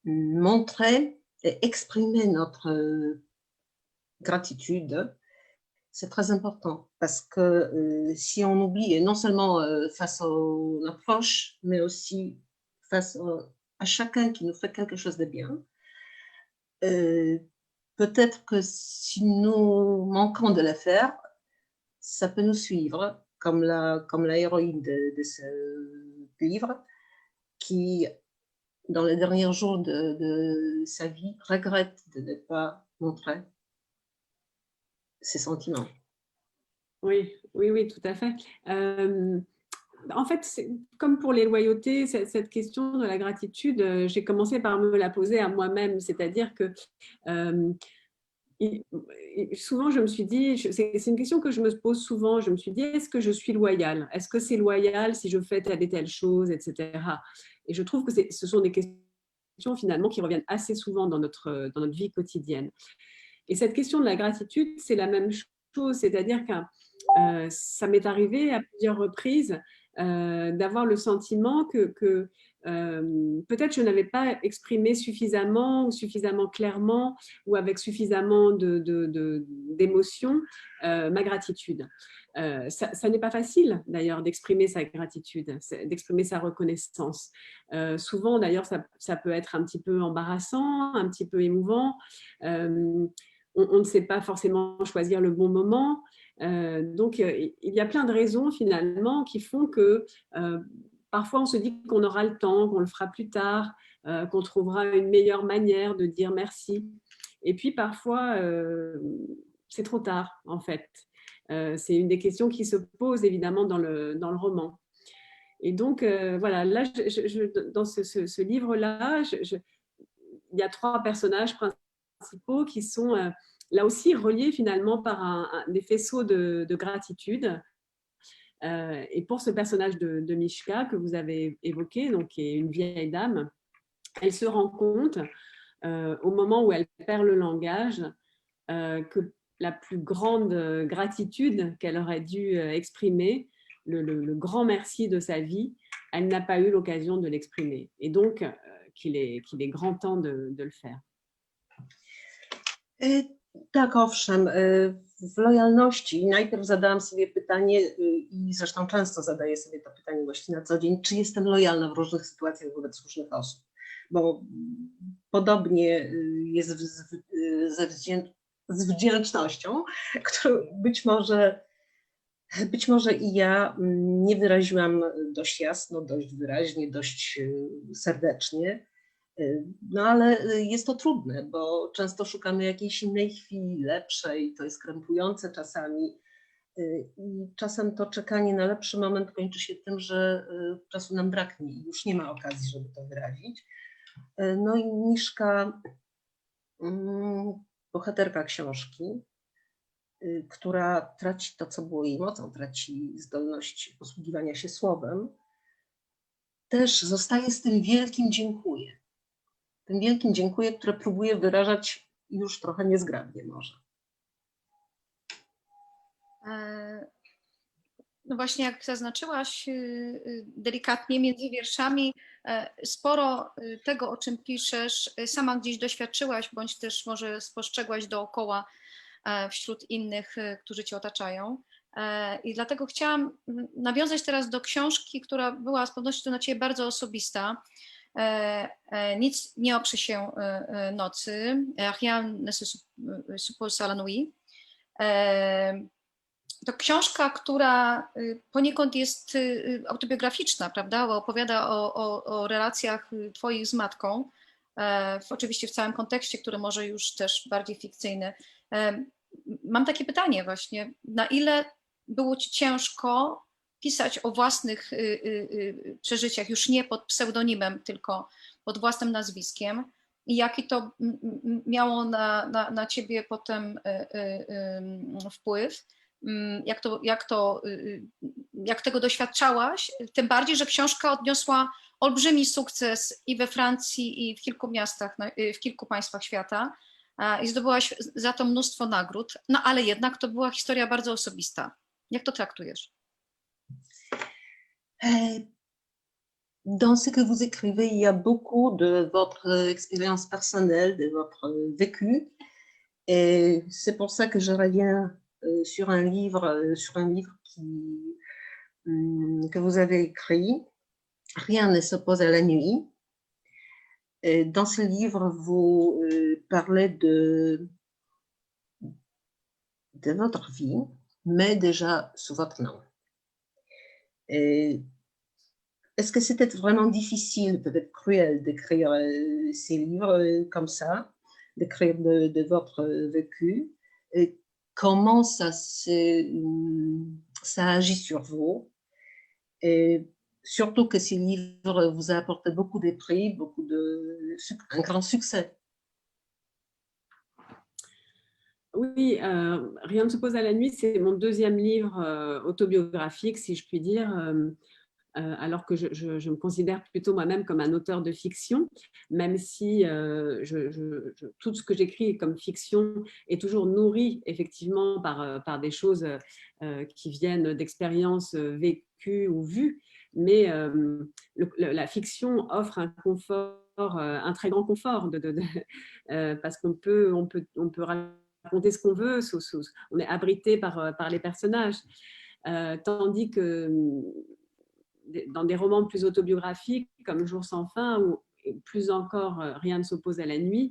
montrer et exprimer notre gratitude, c'est très important parce que si on oublie, et non seulement face à nos proches, mais aussi face à chacun qui nous fait quelque chose de bien, peut-être que si nous manquons de le faire, ça peut nous suivre, comme la héroïne de ce livre, qui, dans les derniers jours de sa vie, regrette de ne pas montrer ses sentiments. Oui, tout à fait. En fait, comme pour les loyautés, cette question de la gratitude, j'ai commencé par me la poser à moi-même, c'est-à-dire que souvent je me suis dit, c'est une question que je me pose souvent, je me suis dit, est-ce que je suis loyale? Est-ce que c'est loyal si je fais telle et telle chose, etc. Et je trouve que ce sont des questions finalement qui reviennent assez souvent dans notre vie quotidienne. Et cette question de la gratitude, c'est la même chose, c'est-à-dire que ça m'est arrivé à plusieurs reprises d'avoir le sentiment que peut-être je n'avais pas exprimé suffisamment ou suffisamment clairement ou avec suffisamment d'émotion ma gratitude. Ça n'est pas facile d'ailleurs d'exprimer sa gratitude, d'exprimer sa reconnaissance. Souvent d'ailleurs ça peut être un petit peu embarrassant, un petit peu émouvant. On ne sait pas forcément choisir le bon moment. Donc, il y a plein de raisons finalement qui font que parfois on se dit qu'on aura le temps, qu'on le fera plus tard, qu'on trouvera une meilleure manière de dire merci. Et puis parfois, c'est trop tard en fait. C'est une des questions qui se posent évidemment dans le roman. Et donc, voilà, là, dans ce livre-là, il y a 3 personnages principaux qui sont là aussi relié finalement par des faisceaux de gratitude. Et pour ce personnage de Mishka que vous avez évoqué, donc, qui est une vieille dame, elle se rend compte au moment où elle perd le langage que la plus grande gratitude qu'elle aurait dû exprimer, le grand merci de sa vie, elle n'a pas eu l'occasion de l'exprimer. Et donc, qu'il est grand temps de le faire. Tak, owszem. W lojalności najpierw zadałam sobie pytanie i zresztą często zadaję sobie to pytanie właściwie na co dzień, czy jestem lojalna w różnych sytuacjach wobec różnych osób. Bo podobnie jest z wdzięcznością, którą być może i ja nie wyraziłam dość jasno, dość wyraźnie, dość serdecznie. No ale jest to trudne, bo często szukamy jakiejś innej chwili, lepszej, to jest krępujące czasami. I czasem to czekanie na lepszy moment kończy się tym, że czasu nam braknie i już nie ma okazji, żeby to wyrazić. No i Miszka, bohaterka książki, która traci to, co było jej mocą, traci zdolność posługiwania się słowem, też zostaje z tym wielkim dziękuję. Tym wielkim dziękuję, które próbuję wyrażać już trochę niezgrabnie może. No właśnie, jak zaznaczyłaś delikatnie między wierszami, sporo tego, o czym piszesz, sama gdzieś doświadczyłaś, bądź też może spostrzegłaś dookoła wśród innych, którzy cię otaczają. I dlatego chciałam nawiązać teraz do książki, która była z pewnością dla ciebie bardzo osobista. Nic nie oprze się nocy. Rien ne se suppose à la nuit. To książka, która poniekąd jest autobiograficzna, prawda? Bo opowiada o relacjach twoich z matką, oczywiście w całym kontekście, który może już też bardziej fikcyjny. Mam takie pytanie właśnie, na ile było ci ciężko pisać o własnych przeżyciach, już nie pod pseudonimem, tylko pod własnym nazwiskiem i jaki to miało na ciebie potem wpływ? Jak tego doświadczałaś, tym bardziej, że książka odniosła olbrzymi sukces i we Francji, i w kilku miastach, w kilku państwach świata i zdobyłaś za to mnóstwo nagród, no ale jednak to była historia bardzo osobista. Jak to traktujesz? Dans ce que vous écrivez, il y a beaucoup de votre expérience personnelle, de votre vécu. Et c'est pour ça que je reviens sur un livre que vous avez écrit, Rien ne s'oppose à la nuit. Et dans ce livre, vous parlez de votre vie, mais déjà sous votre nom. Est-ce que c'était vraiment difficile, peut-être cruel, d'écrire ces livres comme ça, d'écrire de votre vécu? Et comment ça agit sur vous? Et surtout que ces livres vous a apporté beaucoup de prix, un grand succès. Oui, Rien ne se pose à la nuit, c'est mon deuxième livre autobiographique, si je puis dire, alors que je me considère plutôt moi-même comme un auteur de fiction, même si tout ce que j'écris comme fiction est toujours nourri effectivement par des choses qui viennent d'expériences vécues ou vues, mais la fiction offre un confort, un très grand confort, parce qu'on peut raconter ce qu'on veut, on est abrité par les personnages, tandis que dans des romans plus autobiographiques comme Jour sans fin ou plus encore Rien ne s'oppose à la nuit,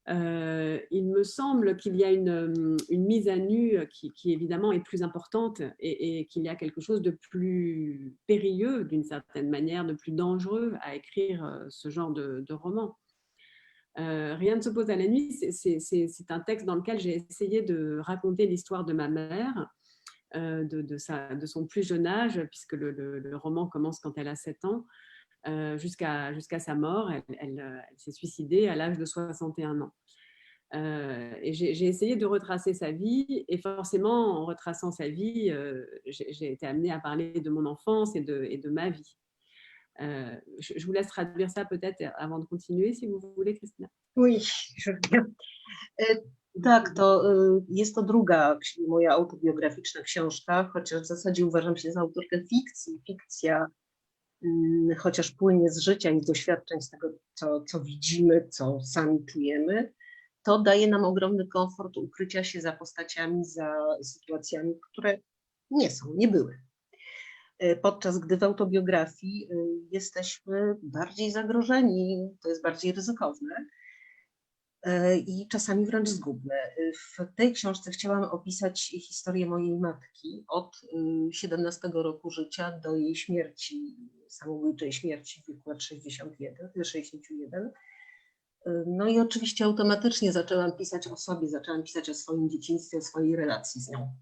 il me semble qu'il y a une mise à nu qui évidemment est plus importante et qu'il y a quelque chose de plus périlleux d'une certaine manière, de plus dangereux à écrire ce genre de roman. Rien ne s'oppose à la nuit, c'est un texte dans lequel j'ai essayé de raconter l'histoire de ma mère, de son plus jeune âge, puisque le roman commence quand elle a 7 ans, jusqu'à sa mort. Elle s'est suicidée à l'âge de 61 ans. Et j'ai essayé de retracer sa vie, et forcément, en retraçant sa vie, j'ai été amenée à parler de mon enfance et de ma vie. Je vous laisse traduire ça peut-être avant de continuer, si vous voulez, Christina. Oui, tak, jest to druga moja autobiograficzna książka, chociaż w zasadzie uważam się za autorkę fikcji. Fikcja, chociaż płynie z życia i z doświadczeń, z tego, co widzimy, co sami czujemy, to daje nam ogromny komfort ukrycia się za postaciami, za sytuacjami, które nie były. Podczas gdy w autobiografii jesteśmy bardziej zagrożeni, to jest bardziej ryzykowne i czasami wręcz zgubne. W tej książce chciałam opisać historię mojej matki od 17 roku życia do jej śmierci, samobójczej śmierci w wieku lat 61. No i oczywiście automatycznie zaczęłam pisać o sobie, zaczęłam pisać o swoim dzieciństwie, o swojej relacji z nią.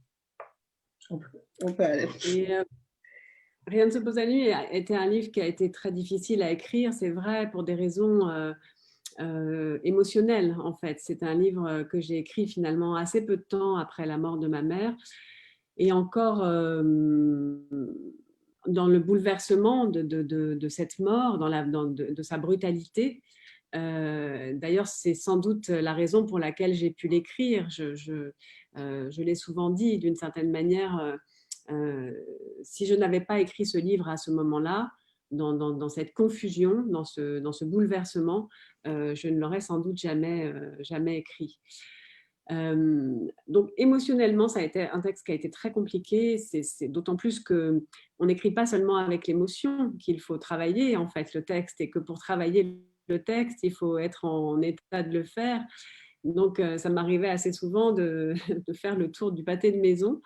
Rien ne se pose à lui a été un livre qui a été très difficile à écrire, c'est vrai, pour des raisons émotionnelles en fait. C'est un livre que j'ai écrit finalement assez peu de temps après la mort de ma mère, et encore dans le bouleversement de cette mort, de sa brutalité. D'ailleurs, c'est sans doute la raison pour laquelle j'ai pu l'écrire. Je l'ai souvent dit, d'une certaine manière, si je n'avais pas écrit ce livre à ce moment-là, dans cette confusion, dans ce bouleversement, je ne l'aurais sans doute jamais écrit. Donc émotionnellement, ça a été un texte qui a été très compliqué. C'est d'autant plus qu'on n'écrit pas seulement avec l'émotion, qu'il faut travailler en fait le texte, et que pour travailler le texte, il faut être en état de le faire. Donc ça m'arrivait assez souvent de faire le tour du pâté de maison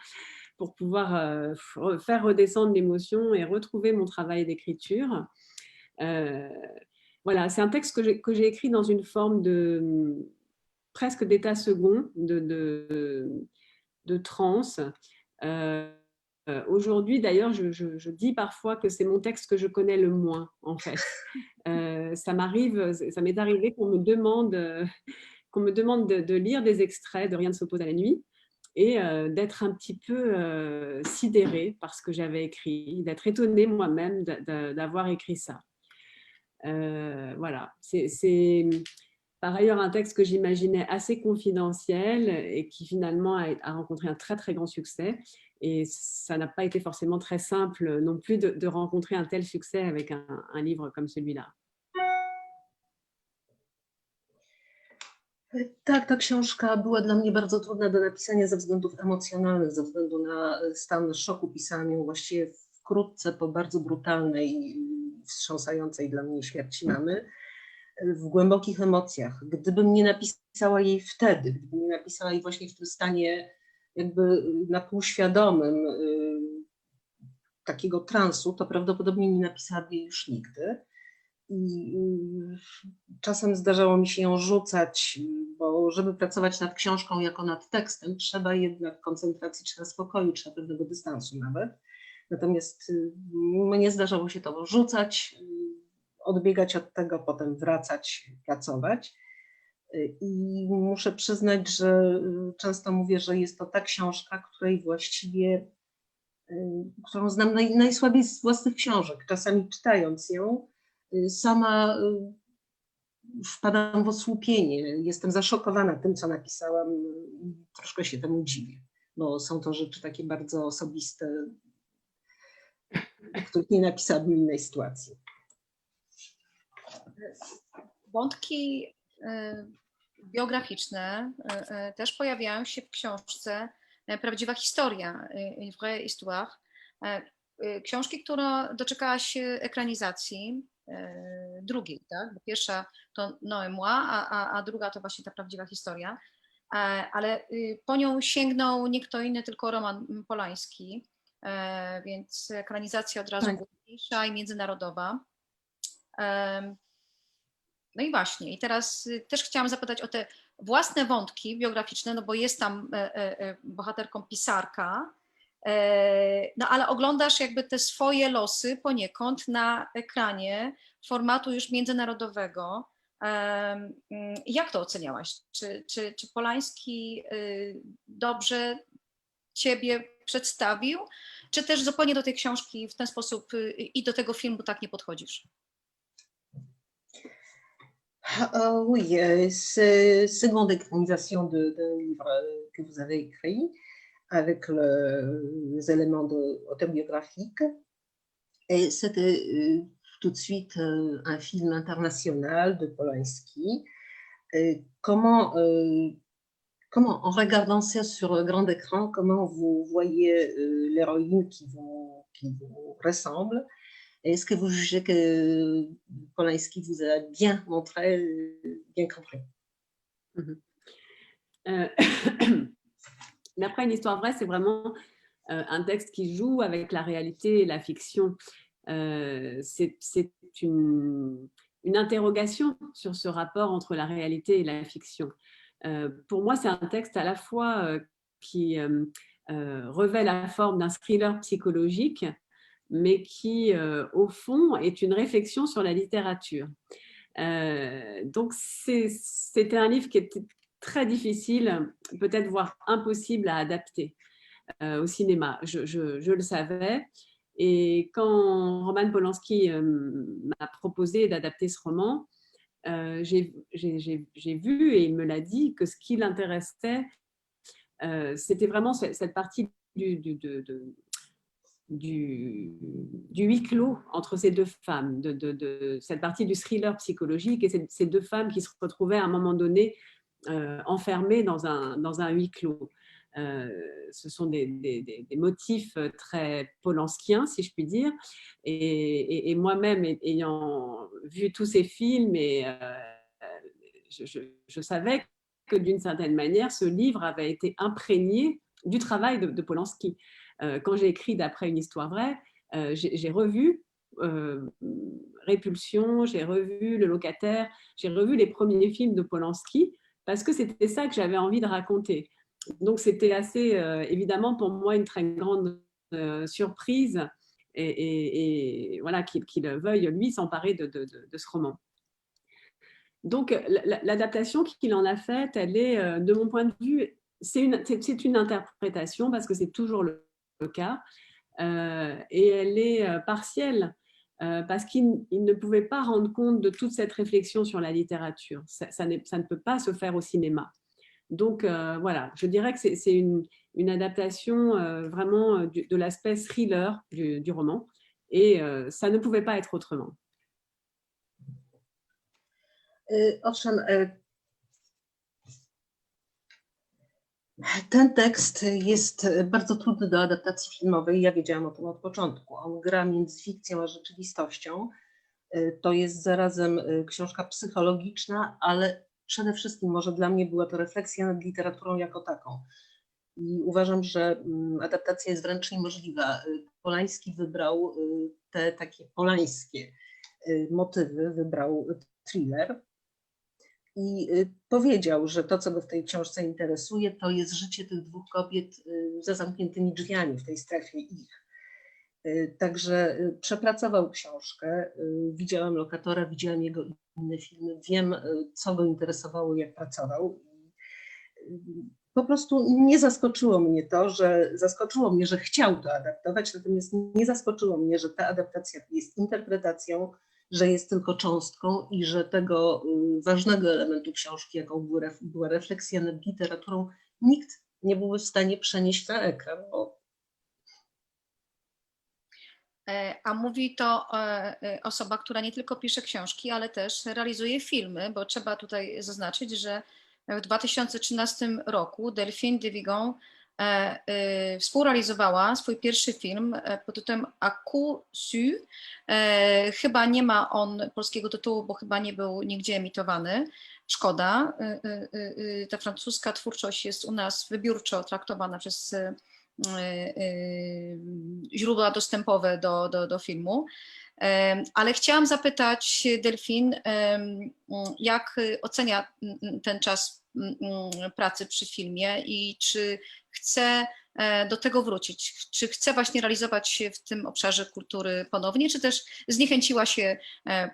pour pouvoir faire redescendre l'émotion et retrouver mon travail d'écriture. Voilà, c'est un texte que j'ai écrit dans une forme presque d'état second, de transe. Aujourd'hui, d'ailleurs, je dis parfois que c'est mon texte que je connais le moins, en fait. Ça m'est arrivé qu'on me demande de lire des extraits de Rien ne s'oppose à la nuit, et d'être un petit peu sidérée par ce que j'avais écrit, d'être étonnée moi-même d'avoir écrit ça. Voilà, c'est par ailleurs un texte que j'imaginais assez confidentiel et qui finalement a rencontré un très très grand succès, et ça n'a pas été forcément très simple non plus de rencontrer un tel succès avec un livre comme celui-là. Tak, ta książka była dla mnie bardzo trudna do napisania ze względów emocjonalnych, ze względu na stan szoku. Pisałam ją właściwie wkrótce po bardzo brutalnej, wstrząsającej dla mnie śmierci mamy, w głębokich emocjach. Gdybym nie napisała jej wtedy, gdybym nie napisała jej właśnie w tym stanie jakby na półświadomym takiego transu, to prawdopodobnie nie napisałabym jej już nigdy. I czasem zdarzało mi się ją rzucać, bo żeby pracować nad książką jako nad tekstem, trzeba jednak koncentracji, trzeba spokoju, trzeba pewnego dystansu nawet. Natomiast mnie zdarzało się to rzucać, odbiegać od tego, potem wracać, pracować. I muszę przyznać, że często mówię, że jest to ta książka, którą znam najsłabiej z własnych książek. Czasami czytając ją, sama wpadam w osłupienie, jestem zaszokowana tym, co napisałam, troszkę się temu dziwię, bo są to rzeczy takie bardzo osobiste, których nie napisałabym w innej sytuacji. Wątki biograficzne też pojawiają się w książce Prawdziwa historia, Une vraie histoire, książki, która doczekała się ekranizacji drugiej, tak? Bo pierwsza to Noé moi, a druga to właśnie ta Prawdziwa historia, ale po nią sięgnął nie kto inny, tylko Roman Polański, więc ekranizacja od razu głośniejsza i międzynarodowa. No i właśnie, i teraz też chciałam zapytać o te własne wątki biograficzne, no bo jest tam bohaterką pisarka, no ale oglądasz jakby te swoje losy poniekąd na ekranie formatu już międzynarodowego. Jak to oceniałaś? Czy Polański dobrze ciebie przedstawił, czy też zupełnie do tej książki w ten sposób i do tego filmu tak nie podchodzisz? Oui, c'est une seconde écranisation d'un livre que vous avez écrit avec les éléments autobiographiques. Et c'était tout de suite un film international de Polanski. Comment, en regardant ça sur un grand écran, comment vous voyez l'héroïne qui vous ressemble? Est-ce que vous jugez que Polanski vous a bien montré, bien compris? D'après une histoire vraie, c'est vraiment un texte qui joue avec la réalité et la fiction. C'est une interrogation sur ce rapport entre la réalité et la fiction. Pour moi, c'est un texte à la fois qui revêt la forme d'un thriller psychologique, mais qui, au fond, est une réflexion sur la littérature. Donc, c'était un livre qui était très difficile, peut-être voire impossible à adapter au cinéma. Je le savais. Et quand Roman Polanski m'a proposé d'adapter ce roman, j'ai vu, et il me l'a dit, que ce qui l'intéressait, c'était vraiment cette partie du huis clos entre ces deux femmes, cette partie du thriller psychologique et ces deux femmes qui se retrouvaient à un moment donné enfermées dans un huis clos. Ce sont des motifs très polanskiens, si je puis dire. Et moi-même, ayant vu tous ces films, je savais que d'une certaine manière, ce livre avait été imprégné du travail de Polanski. Quand j'ai écrit d'après une histoire vraie, j'ai revu Répulsion, j'ai revu Le Locataire, j'ai revu les premiers films de Polanski parce que c'était ça que j'avais envie de raconter. Donc c'était assez évidemment pour moi une très grande surprise et voilà qu'il veuille lui s'emparer de ce roman. Donc l'adaptation qu'il en a faite, elle est de mon point de vue, c'est une interprétation parce que c'est toujours le cas et elle est partielle parce qu'il ne pouvait pas rendre compte de toute cette réflexion sur la littérature. Ça ne peut pas se faire au cinéma. Donc voilà, je dirais que c'est une adaptation vraiment de l'aspect thriller du roman et ça ne pouvait pas être autrement. Owszem, ten tekst jest bardzo trudny do adaptacji filmowej. Ja wiedziałam o tym od początku. On gra między fikcją a rzeczywistością. To jest zarazem książka psychologiczna, ale przede wszystkim może dla mnie była to refleksja nad literaturą jako taką. I uważam, że adaptacja jest wręcz niemożliwa. Polański wybrał te takie polańskie motywy, wybrał thriller i powiedział, że to, co go w tej książce interesuje, to jest życie tych dwóch kobiet za zamkniętymi drzwiami w tej strefie ich. Także przepracował książkę, widziałam Lokatora, widziałam jego inne filmy, wiem, co go interesowało, jak pracował. Po prostu nie zaskoczyło mnie to, zaskoczyło mnie, że chciał to adaptować, natomiast nie zaskoczyło mnie, że ta adaptacja jest interpretacją, że jest tylko cząstką i że tego ważnego elementu książki, jaką była refleksja nad literaturą, nikt nie byłby w stanie przenieść na ekran. A mówi to osoba, która nie tylko pisze książki, ale też realizuje filmy, bo trzeba tutaj zaznaczyć, że w 2013 roku Delphine de Vigan współrealizowała swój pierwszy film pod tytułem À coup sûr. Chyba nie ma on polskiego tytułu, bo chyba nie był nigdzie emitowany. Szkoda. Ta francuska twórczość jest u nas wybiórczo traktowana przez źródła dostępowe do filmu. Ale chciałam zapytać Delphine, jak ocenia ten czas pracy przy filmie i czy chce do tego wrócić? Czy chce właśnie realizować się w tym obszarze kultury ponownie, czy też zniechęciła się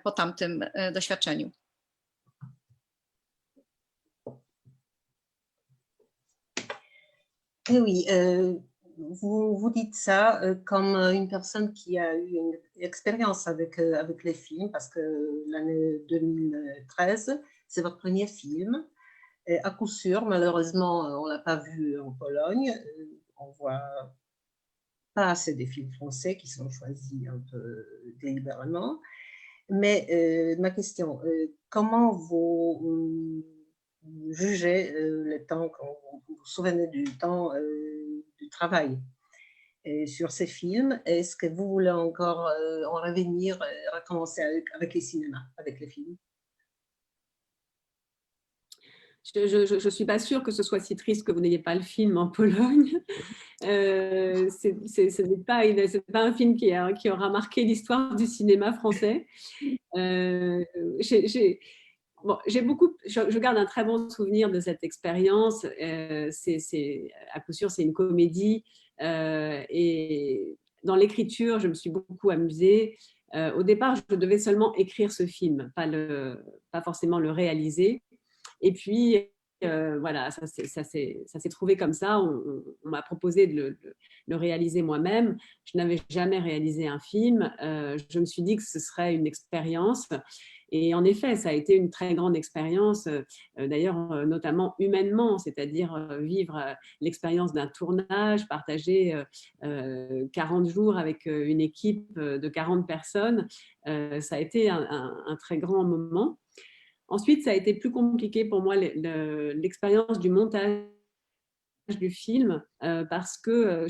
po tamtym doświadczeniu? Eh oui, vous dites ça comme une personne qui a eu une expérience avec les films, parce que l'année 2013, c'est votre premier film. Et à coup sûr, malheureusement, on ne l'a pas vu en Pologne. On voit pas assez des films français qui sont choisis un peu délibérément. Mais ma question, comment vous jugez le temps, quand vous vous souvenez du temps du travail sur ces films? Est-ce que vous voulez encore en revenir, recommencer avec les cinémas, avec les films? Je ne suis pas sûre que ce soit si triste que vous n'ayez pas le film en Pologne. Ce n'est pas, pas un film qui aura marqué l'histoire du cinéma français. J'ai beaucoup, je garde un très bon souvenir de cette expérience. À coup sûr, c'est une comédie. Et dans l'écriture, je me suis beaucoup amusée. Au départ, je devais seulement écrire ce film, pas forcément le réaliser. Et puis, voilà, ça s'est trouvé comme ça. On m'a proposé de le réaliser moi-même. Je n'avais jamais réalisé un film. Je me suis dit que ce serait une expérience. Et en effet, ça a été une très grande expérience, d'ailleurs, notamment humainement, c'est-à-dire vivre l'expérience d'un tournage, partager 40 jours avec une équipe de 40 personnes. Ça a été un très grand moment. Ensuite, ça a été plus compliqué pour moi, l'expérience du montage du film, parce que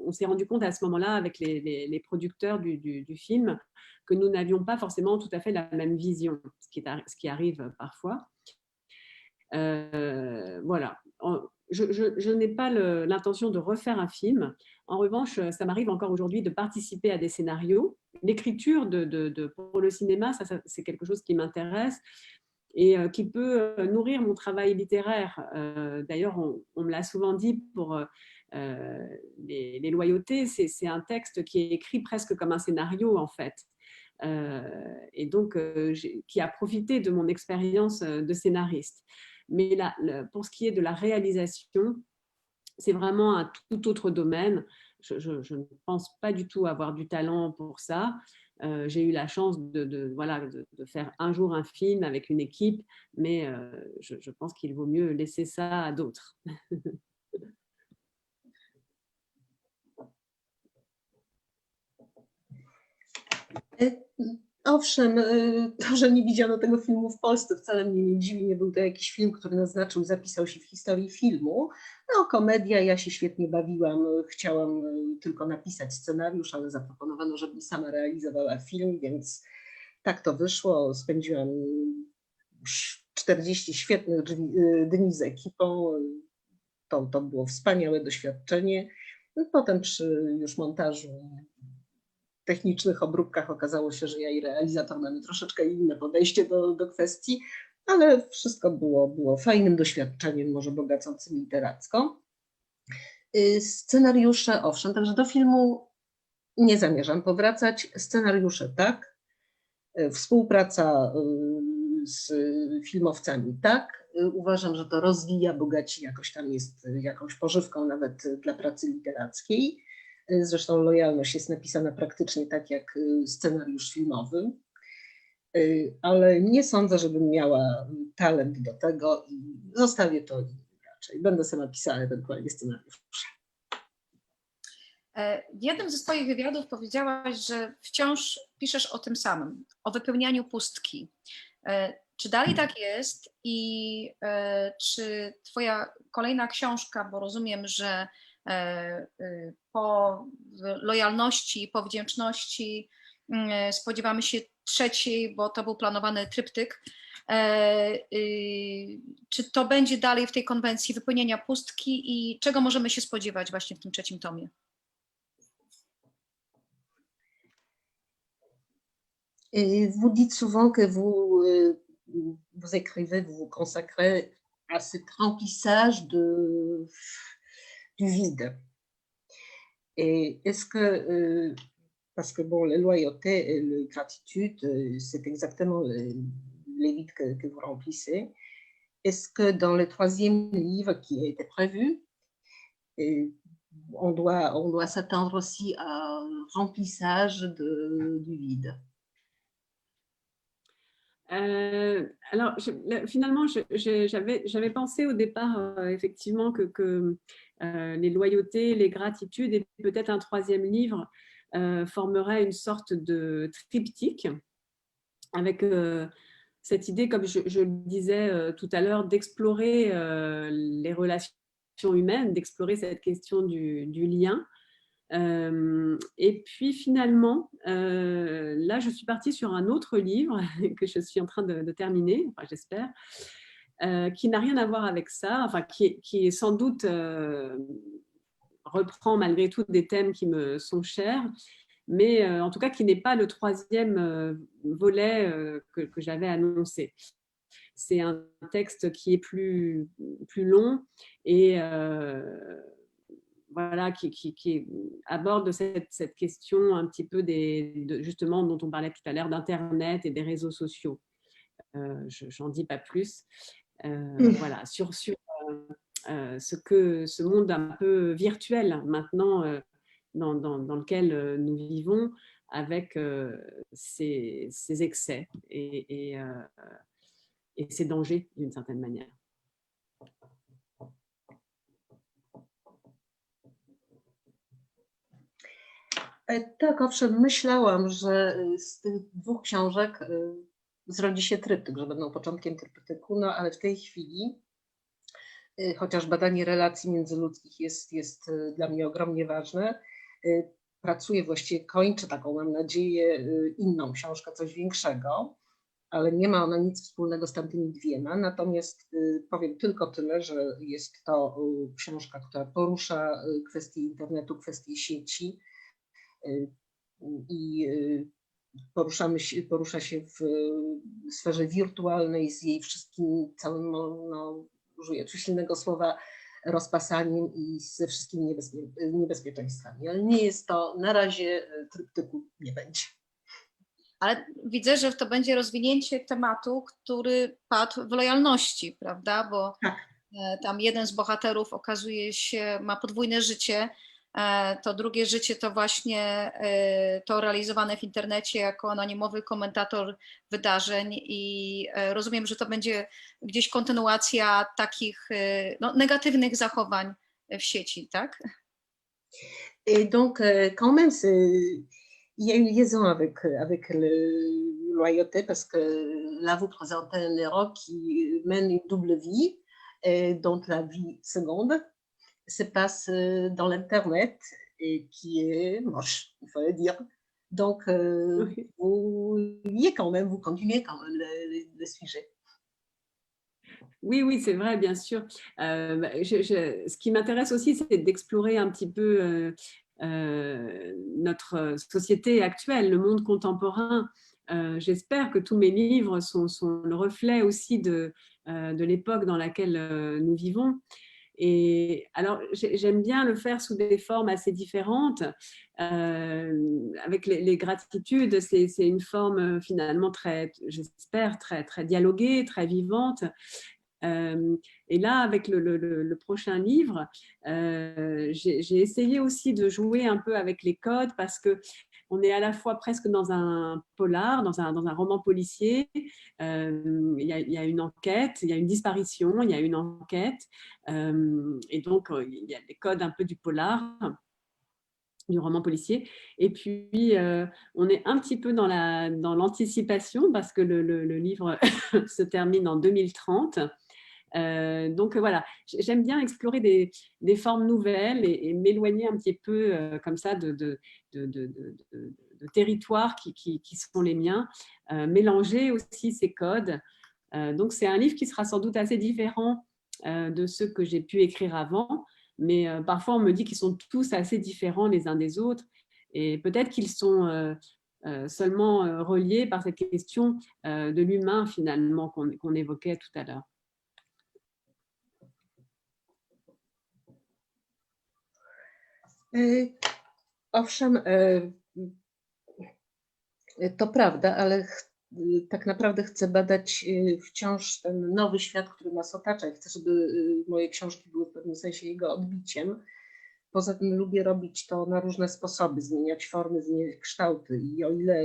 on s'est rendu compte à ce moment-là avec les producteurs du film que nous n'avions pas forcément tout à fait la même vision, ce qui arrive parfois. Voilà. Je n'ai pas l'intention de refaire un film. En revanche, ça m'arrive encore aujourd'hui de participer à des scénarios. L'écriture pour le cinéma, ça, c'est quelque chose qui m'intéresse et qui peut nourrir mon travail littéraire. D'ailleurs, on me l'a souvent dit pour les loyautés, c'est un texte qui est écrit presque comme un scénario, en fait. Et donc, qui a profité de mon expérience de scénariste. Mais là, pour ce qui est de la réalisation, c'est vraiment un tout autre domaine. Je ne pense pas du tout avoir du talent pour ça. J'ai eu la chance voilà, de faire un jour un film avec une équipe, mais je pense qu'il vaut mieux laisser ça à d'autres. Owszem, to, że nie widziano tego filmu w Polsce, wcale mnie nie dziwi. Nie był to jakiś film, który naznaczył, zapisał się w historii filmu. No, komedia, ja się świetnie bawiłam. Chciałam tylko napisać scenariusz, ale zaproponowano, żebym sama realizowała film, więc tak to wyszło. Spędziłam 40 świetnych dni z ekipą. To było wspaniałe doświadczenie. Potem przy już montażu, technicznych obróbkach okazało się, że ja i realizator mamy troszeczkę inne podejście do kwestii, ale wszystko było fajnym doświadczeniem, może bogacącym literacko. Scenariusze, owszem, także do filmu nie zamierzam powracać. Scenariusze tak, współpraca z filmowcami tak. Uważam, że to rozwija, bogaci, jakoś tam jest jakąś pożywką nawet dla pracy literackiej. Zresztą Lojalność jest napisana praktycznie tak jak scenariusz filmowy, ale nie sądzę, żebym miała talent do tego i zostawię to raczej. Będę sama pisała ewentualnie scenariusze. W jednym ze swoich wywiadów powiedziałaś, że wciąż piszesz o tym samym, o wypełnianiu pustki. Czy dalej tak jest i czy twoja kolejna książka, bo rozumiem, że po Lojalności, po Wdzięczności spodziewamy się trzeciej, bo to był planowany tryptyk. Czy to będzie dalej w tej konwencji wypełnienia pustki i czego możemy się spodziewać właśnie w tym trzecim tomie? Vous dites souvent que vous écrivez, vous vous consacrez à cet remplissage du vide. Et est-ce que, parce que bon, la loyauté et la gratitude, c'est exactement les vides que vous remplissez. Est-ce que dans le troisième livre qui a été prévu, On doit s'attendre aussi à un remplissage du vide. Alors, finalement, j'avais pensé au départ, effectivement, que les loyautés, les gratitudes et peut-être un troisième livre formeraient une sorte de triptyque avec cette idée, comme je le disais tout à l'heure, d'explorer les relations humaines, d'explorer cette question du lien. Et puis finalement, là, je suis partie sur un autre livre que je suis en train de terminer, enfin, j'espère, qui n'a rien à voir avec ça, enfin, qui est sans doute reprend malgré tout des thèmes qui me sont chers, mais en tout cas qui n'est pas le troisième volet que j'avais annoncé. C'est un texte qui est plus long et voilà, qui aborde cette question un petit peu justement dont on parlait tout à l'heure d'Internet et des réseaux sociaux. J'en dis pas plus. Voilà, sur ce monde un peu virtuel maintenant dans lequel nous vivons avec ces excès et ces dangers d'une certaine manière. Tak, owszem, myślałam, że z tych dwóch książek zrodzi się tryptyk, że będą początkiem tryptyku, no ale w tej chwili, chociaż badanie relacji międzyludzkich jest dla mnie ogromnie ważne, pracuję, właściwie kończę taką, mam nadzieję, inną książkę, coś większego, ale nie ma ona nic wspólnego z tamtymi dwiema, natomiast powiem tylko tyle, że jest to książka, która porusza kwestie internetu, kwestie sieci, i porusza się w sferze wirtualnej z jej wszystkim całym, no, użyję silnego słowa, rozpasaniem i ze wszystkimi niebezpieczeństwami. Ale nie jest to, na razie tryptyku nie będzie. Ale widzę, że to będzie rozwinięcie tematu, który padł w lojalności, prawda? Bo tak. Tam jeden z bohaterów okazuje się, ma podwójne życie. To drugie życie to właśnie to realizowane w internecie jako anonimowy komentator wydarzeń i rozumiem, że to będzie gdzieś kontynuacja takich no, negatywnych zachowań w sieci, tak? Et donc, quand même, il y a une liaison avec le loyauté parce que là, vous présentez un héros qui mène une double vie, dont la vie seconde se passe dans l'Internet et qui est moche, il faut le dire. Donc, Oui. vous y êtes quand même, vous continuez quand même le sujet. Oui, c'est vrai, bien sûr. Ce qui m'intéresse aussi, c'est d'explorer un petit peu notre société actuelle, le monde contemporain. J'espère que tous mes livres sont le reflet aussi de l'époque dans laquelle nous vivons. Et alors, j'aime bien le faire sous des formes assez différentes. Avec les gratitudes, c'est une forme finalement très, j'espère, très dialoguée, très vivante. Et là, avec le prochain livre, j'ai essayé aussi de jouer un peu avec les codes parce que on est à la fois presque dans un polar, dans un roman policier. Il y a une enquête, il y a une disparition, il y a une enquête. Et donc, il y a les codes un peu du polar, du roman policier. Et puis, on est un petit peu dans l'anticipation parce que le livre se termine en 2030. Donc voilà, j'aime bien explorer des formes nouvelles et m'éloigner un petit peu comme ça de territoires qui sont les miens, mélanger aussi ces codes. Donc c'est un livre qui sera sans doute assez différent de ceux que j'ai pu écrire avant, mais parfois on me dit qu'ils sont tous assez différents les uns des autres et peut-être qu'ils sont seulement reliés par cette question de l'humain finalement qu'on évoquait tout à l'heure. Owszem, to prawda, ale tak naprawdę chcę badać wciąż ten nowy świat, który nas otacza i chcę, żeby moje książki były w pewnym sensie jego odbiciem. Poza tym lubię robić to na różne sposoby, zmieniać formy, zmieniać kształty i o ile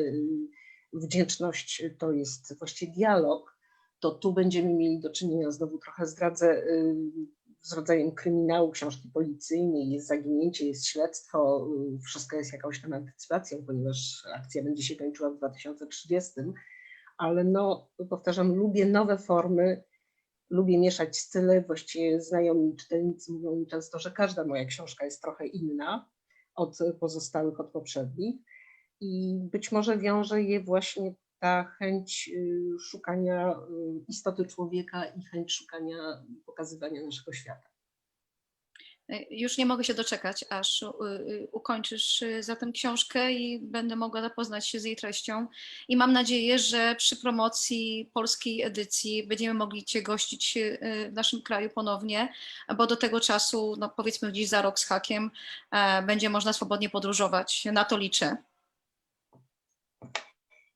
wdzięczność to jest właściwie dialog, to tu będziemy mieli do czynienia, znowu trochę zdradzę, z rodzajem kryminału, książki policyjnej, jest zaginięcie, jest śledztwo, wszystko jest jakąś tam antycypacją, ponieważ akcja będzie się kończyła w 2030, ale no, powtarzam, lubię nowe formy, lubię mieszać style, właściwie znajomi czytelnicy mówią mi często, że każda moja książka jest trochę inna od pozostałych, od poprzednich i być może wiąże je właśnie ta chęć szukania istoty człowieka i chęć szukania, pokazywania naszego świata. Już nie mogę się doczekać, aż ukończysz zatem książkę i będę mogła zapoznać się z jej treścią. I mam nadzieję, że przy promocji polskiej edycji będziemy mogli Cię gościć w naszym kraju ponownie, bo do tego czasu, no powiedzmy gdzieś za rok z hakiem, będzie można swobodnie podróżować. Na to liczę.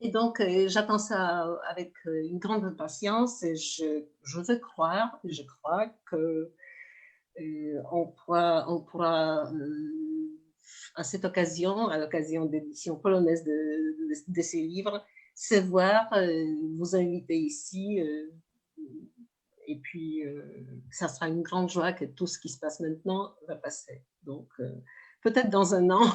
Et donc, j'attends ça avec une grande impatience et je veux croire, je crois que on pourra à cette occasion, à l'occasion d'édition polonaise de ces livres, se voir, vous inviter ici et puis ça sera une grande joie que tout ce qui se passe maintenant va passer. Donc, peut-être dans un an.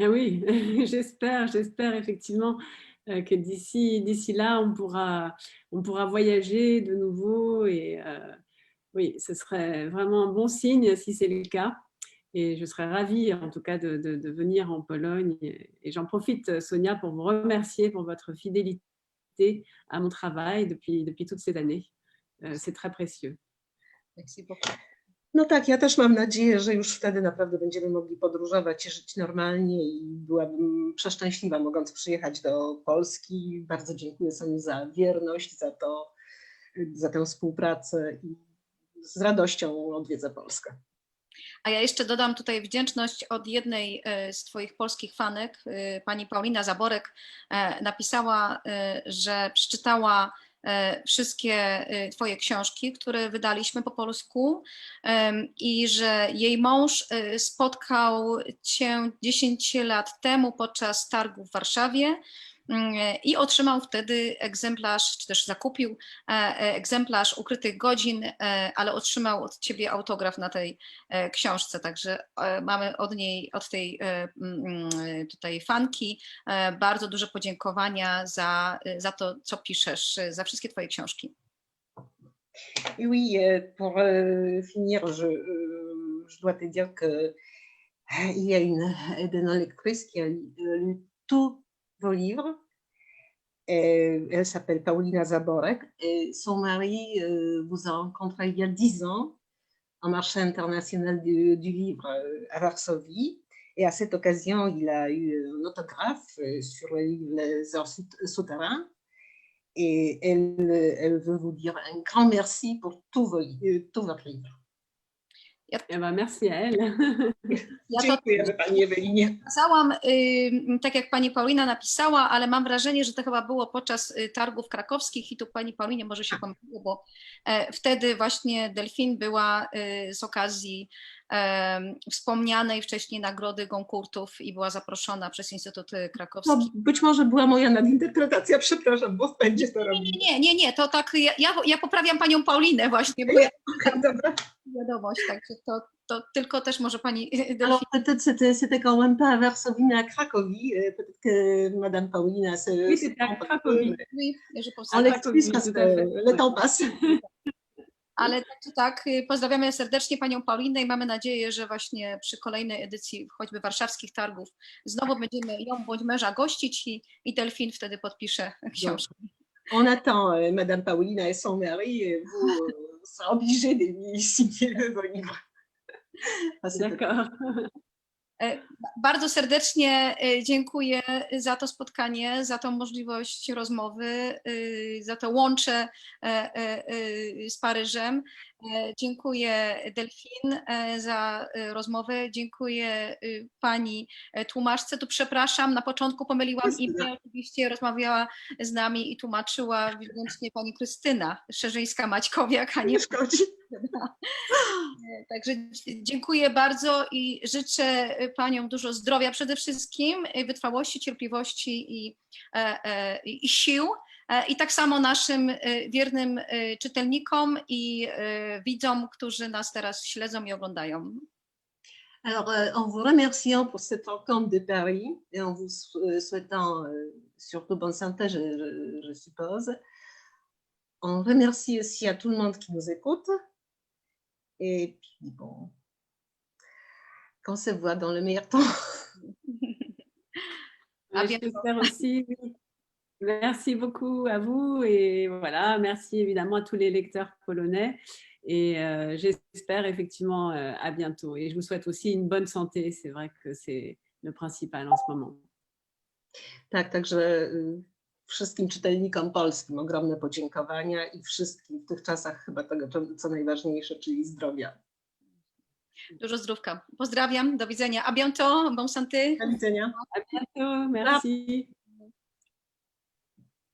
Ah oui, j'espère effectivement que d'ici là, on pourra voyager de nouveau et oui, ce serait vraiment un bon signe si c'est le cas. Et je serais ravie en tout cas de venir en Pologne. Et j'en profite, Sonia, pour vous remercier pour votre fidélité à mon travail depuis toutes ces années. C'est très précieux. Merci beaucoup. No tak, ja też mam nadzieję, że już wtedy naprawdę będziemy mogli podróżować i żyć normalnie i byłabym przeszczęśliwa, mogąc przyjechać do Polski. Bardzo dziękuję Soni za wierność, za tę współpracę i z radością odwiedzę Polskę. A ja jeszcze dodam tutaj wdzięczność od jednej z Twoich polskich fanek, pani Paulina Zaborek, napisała, że przeczytała wszystkie Twoje książki, które wydaliśmy po polsku i że jej mąż spotkał Cię 10 lat temu podczas targu w Warszawie i otrzymał wtedy egzemplarz, czy też zakupił egzemplarz Ukrytych godzin, ale otrzymał od Ciebie autograf na tej książce, także mamy od tej tutaj fanki bardzo duże podziękowania za to, co piszesz, za wszystkie Twoje książki. Et oui, pour finir, je dois te dire que il y a une de nos lectrices qui a lu tous vos livres. Elle s'appelle Paulina Zaborek et son mari vous a rencontré il y a 10 ans en marché international du livre à Varsovie. Et à cette occasion, il a eu un autographe sur le livre Les Heures souterrains. Et elle veut vous dire un grand merci pour tout votre livre. Eh ben, merci à elle. Ja to Dziękujemy Pani Ewelinie. napisałam, tak jak Pani Paulina napisała, ale mam wrażenie, że to chyba było podczas targów krakowskich i tu Pani Paulinie może się pomyliło, bo wtedy właśnie Delphine była z okazji wspomnianej wcześniej nagrody Goncourtów i była zaproszona przez Instytut Krakowski. To być może była moja nadinterpretacja, przepraszam, bo będzie to robić. Nie, to tak, ja poprawiam Panią Paulinę właśnie, bo ja Dobra. wiadomość, także to tylko też może Pani Delphine. Alors peut-être c'était quand même pas à Varsovie mais à Cracovie. Peut-être que Madame Paulina se... Oui, c'était à Cracovie. Oui, je pense. On l'excuse parce que le temps passe. Ale tak, pozdrawiamy serdecznie Panią Paulinę i mamy nadzieję, że właśnie przy kolejnej edycji choćby warszawskich targów znowu będziemy ją bądź męża gościć i Delphine wtedy podpisze książkę. On attend Madame Paulina et son mari et vous serez obligés de lui signer vos livres. D'accord. Bardzo serdecznie dziękuję za to spotkanie, za tą możliwość rozmowy, za to łącze z Paryżem. Dziękuję Delphine za rozmowę, dziękuję Pani tłumaczce. Tu przepraszam, na początku pomyliłam imię, oczywiście rozmawiała z nami i tłumaczyła widocznie Pani Krystyna Szerzyńska-Maćkowiak, a nie Także dziękuję bardzo i życzę Paniom dużo zdrowia przede wszystkim, wytrwałości, cierpliwości i sił. I tak samo naszym wiernym czytelnikom i widzom, którzy nas teraz śledzą i oglądają. Alors, en vous remerciant pour cette rencontre de Paris et en vous souhaitant surtout bonne santé, je suppose, on remercie aussi à tout le monde qui nous écoute. Et puis, bon, qu'on se voit dans le meilleur temps. À bientôt. J'espère aussi. Merci beaucoup à vous et voilà, merci évidemment à tous les lecteurs polonais et j'espère effectivement à bientôt. Et je vous souhaite aussi une bonne santé, c'est vrai que c'est le principal en ce moment. Tak, także wszystkim czytelnikom polskim ogromne podziękowania i wszystkim w tych czasach chyba tego, co najważniejsze, czyli zdrowia. Dużo zdrówka. Pozdrawiam, do widzenia. A bientôt, bonne santé. Do widzenia. À bientôt, merci.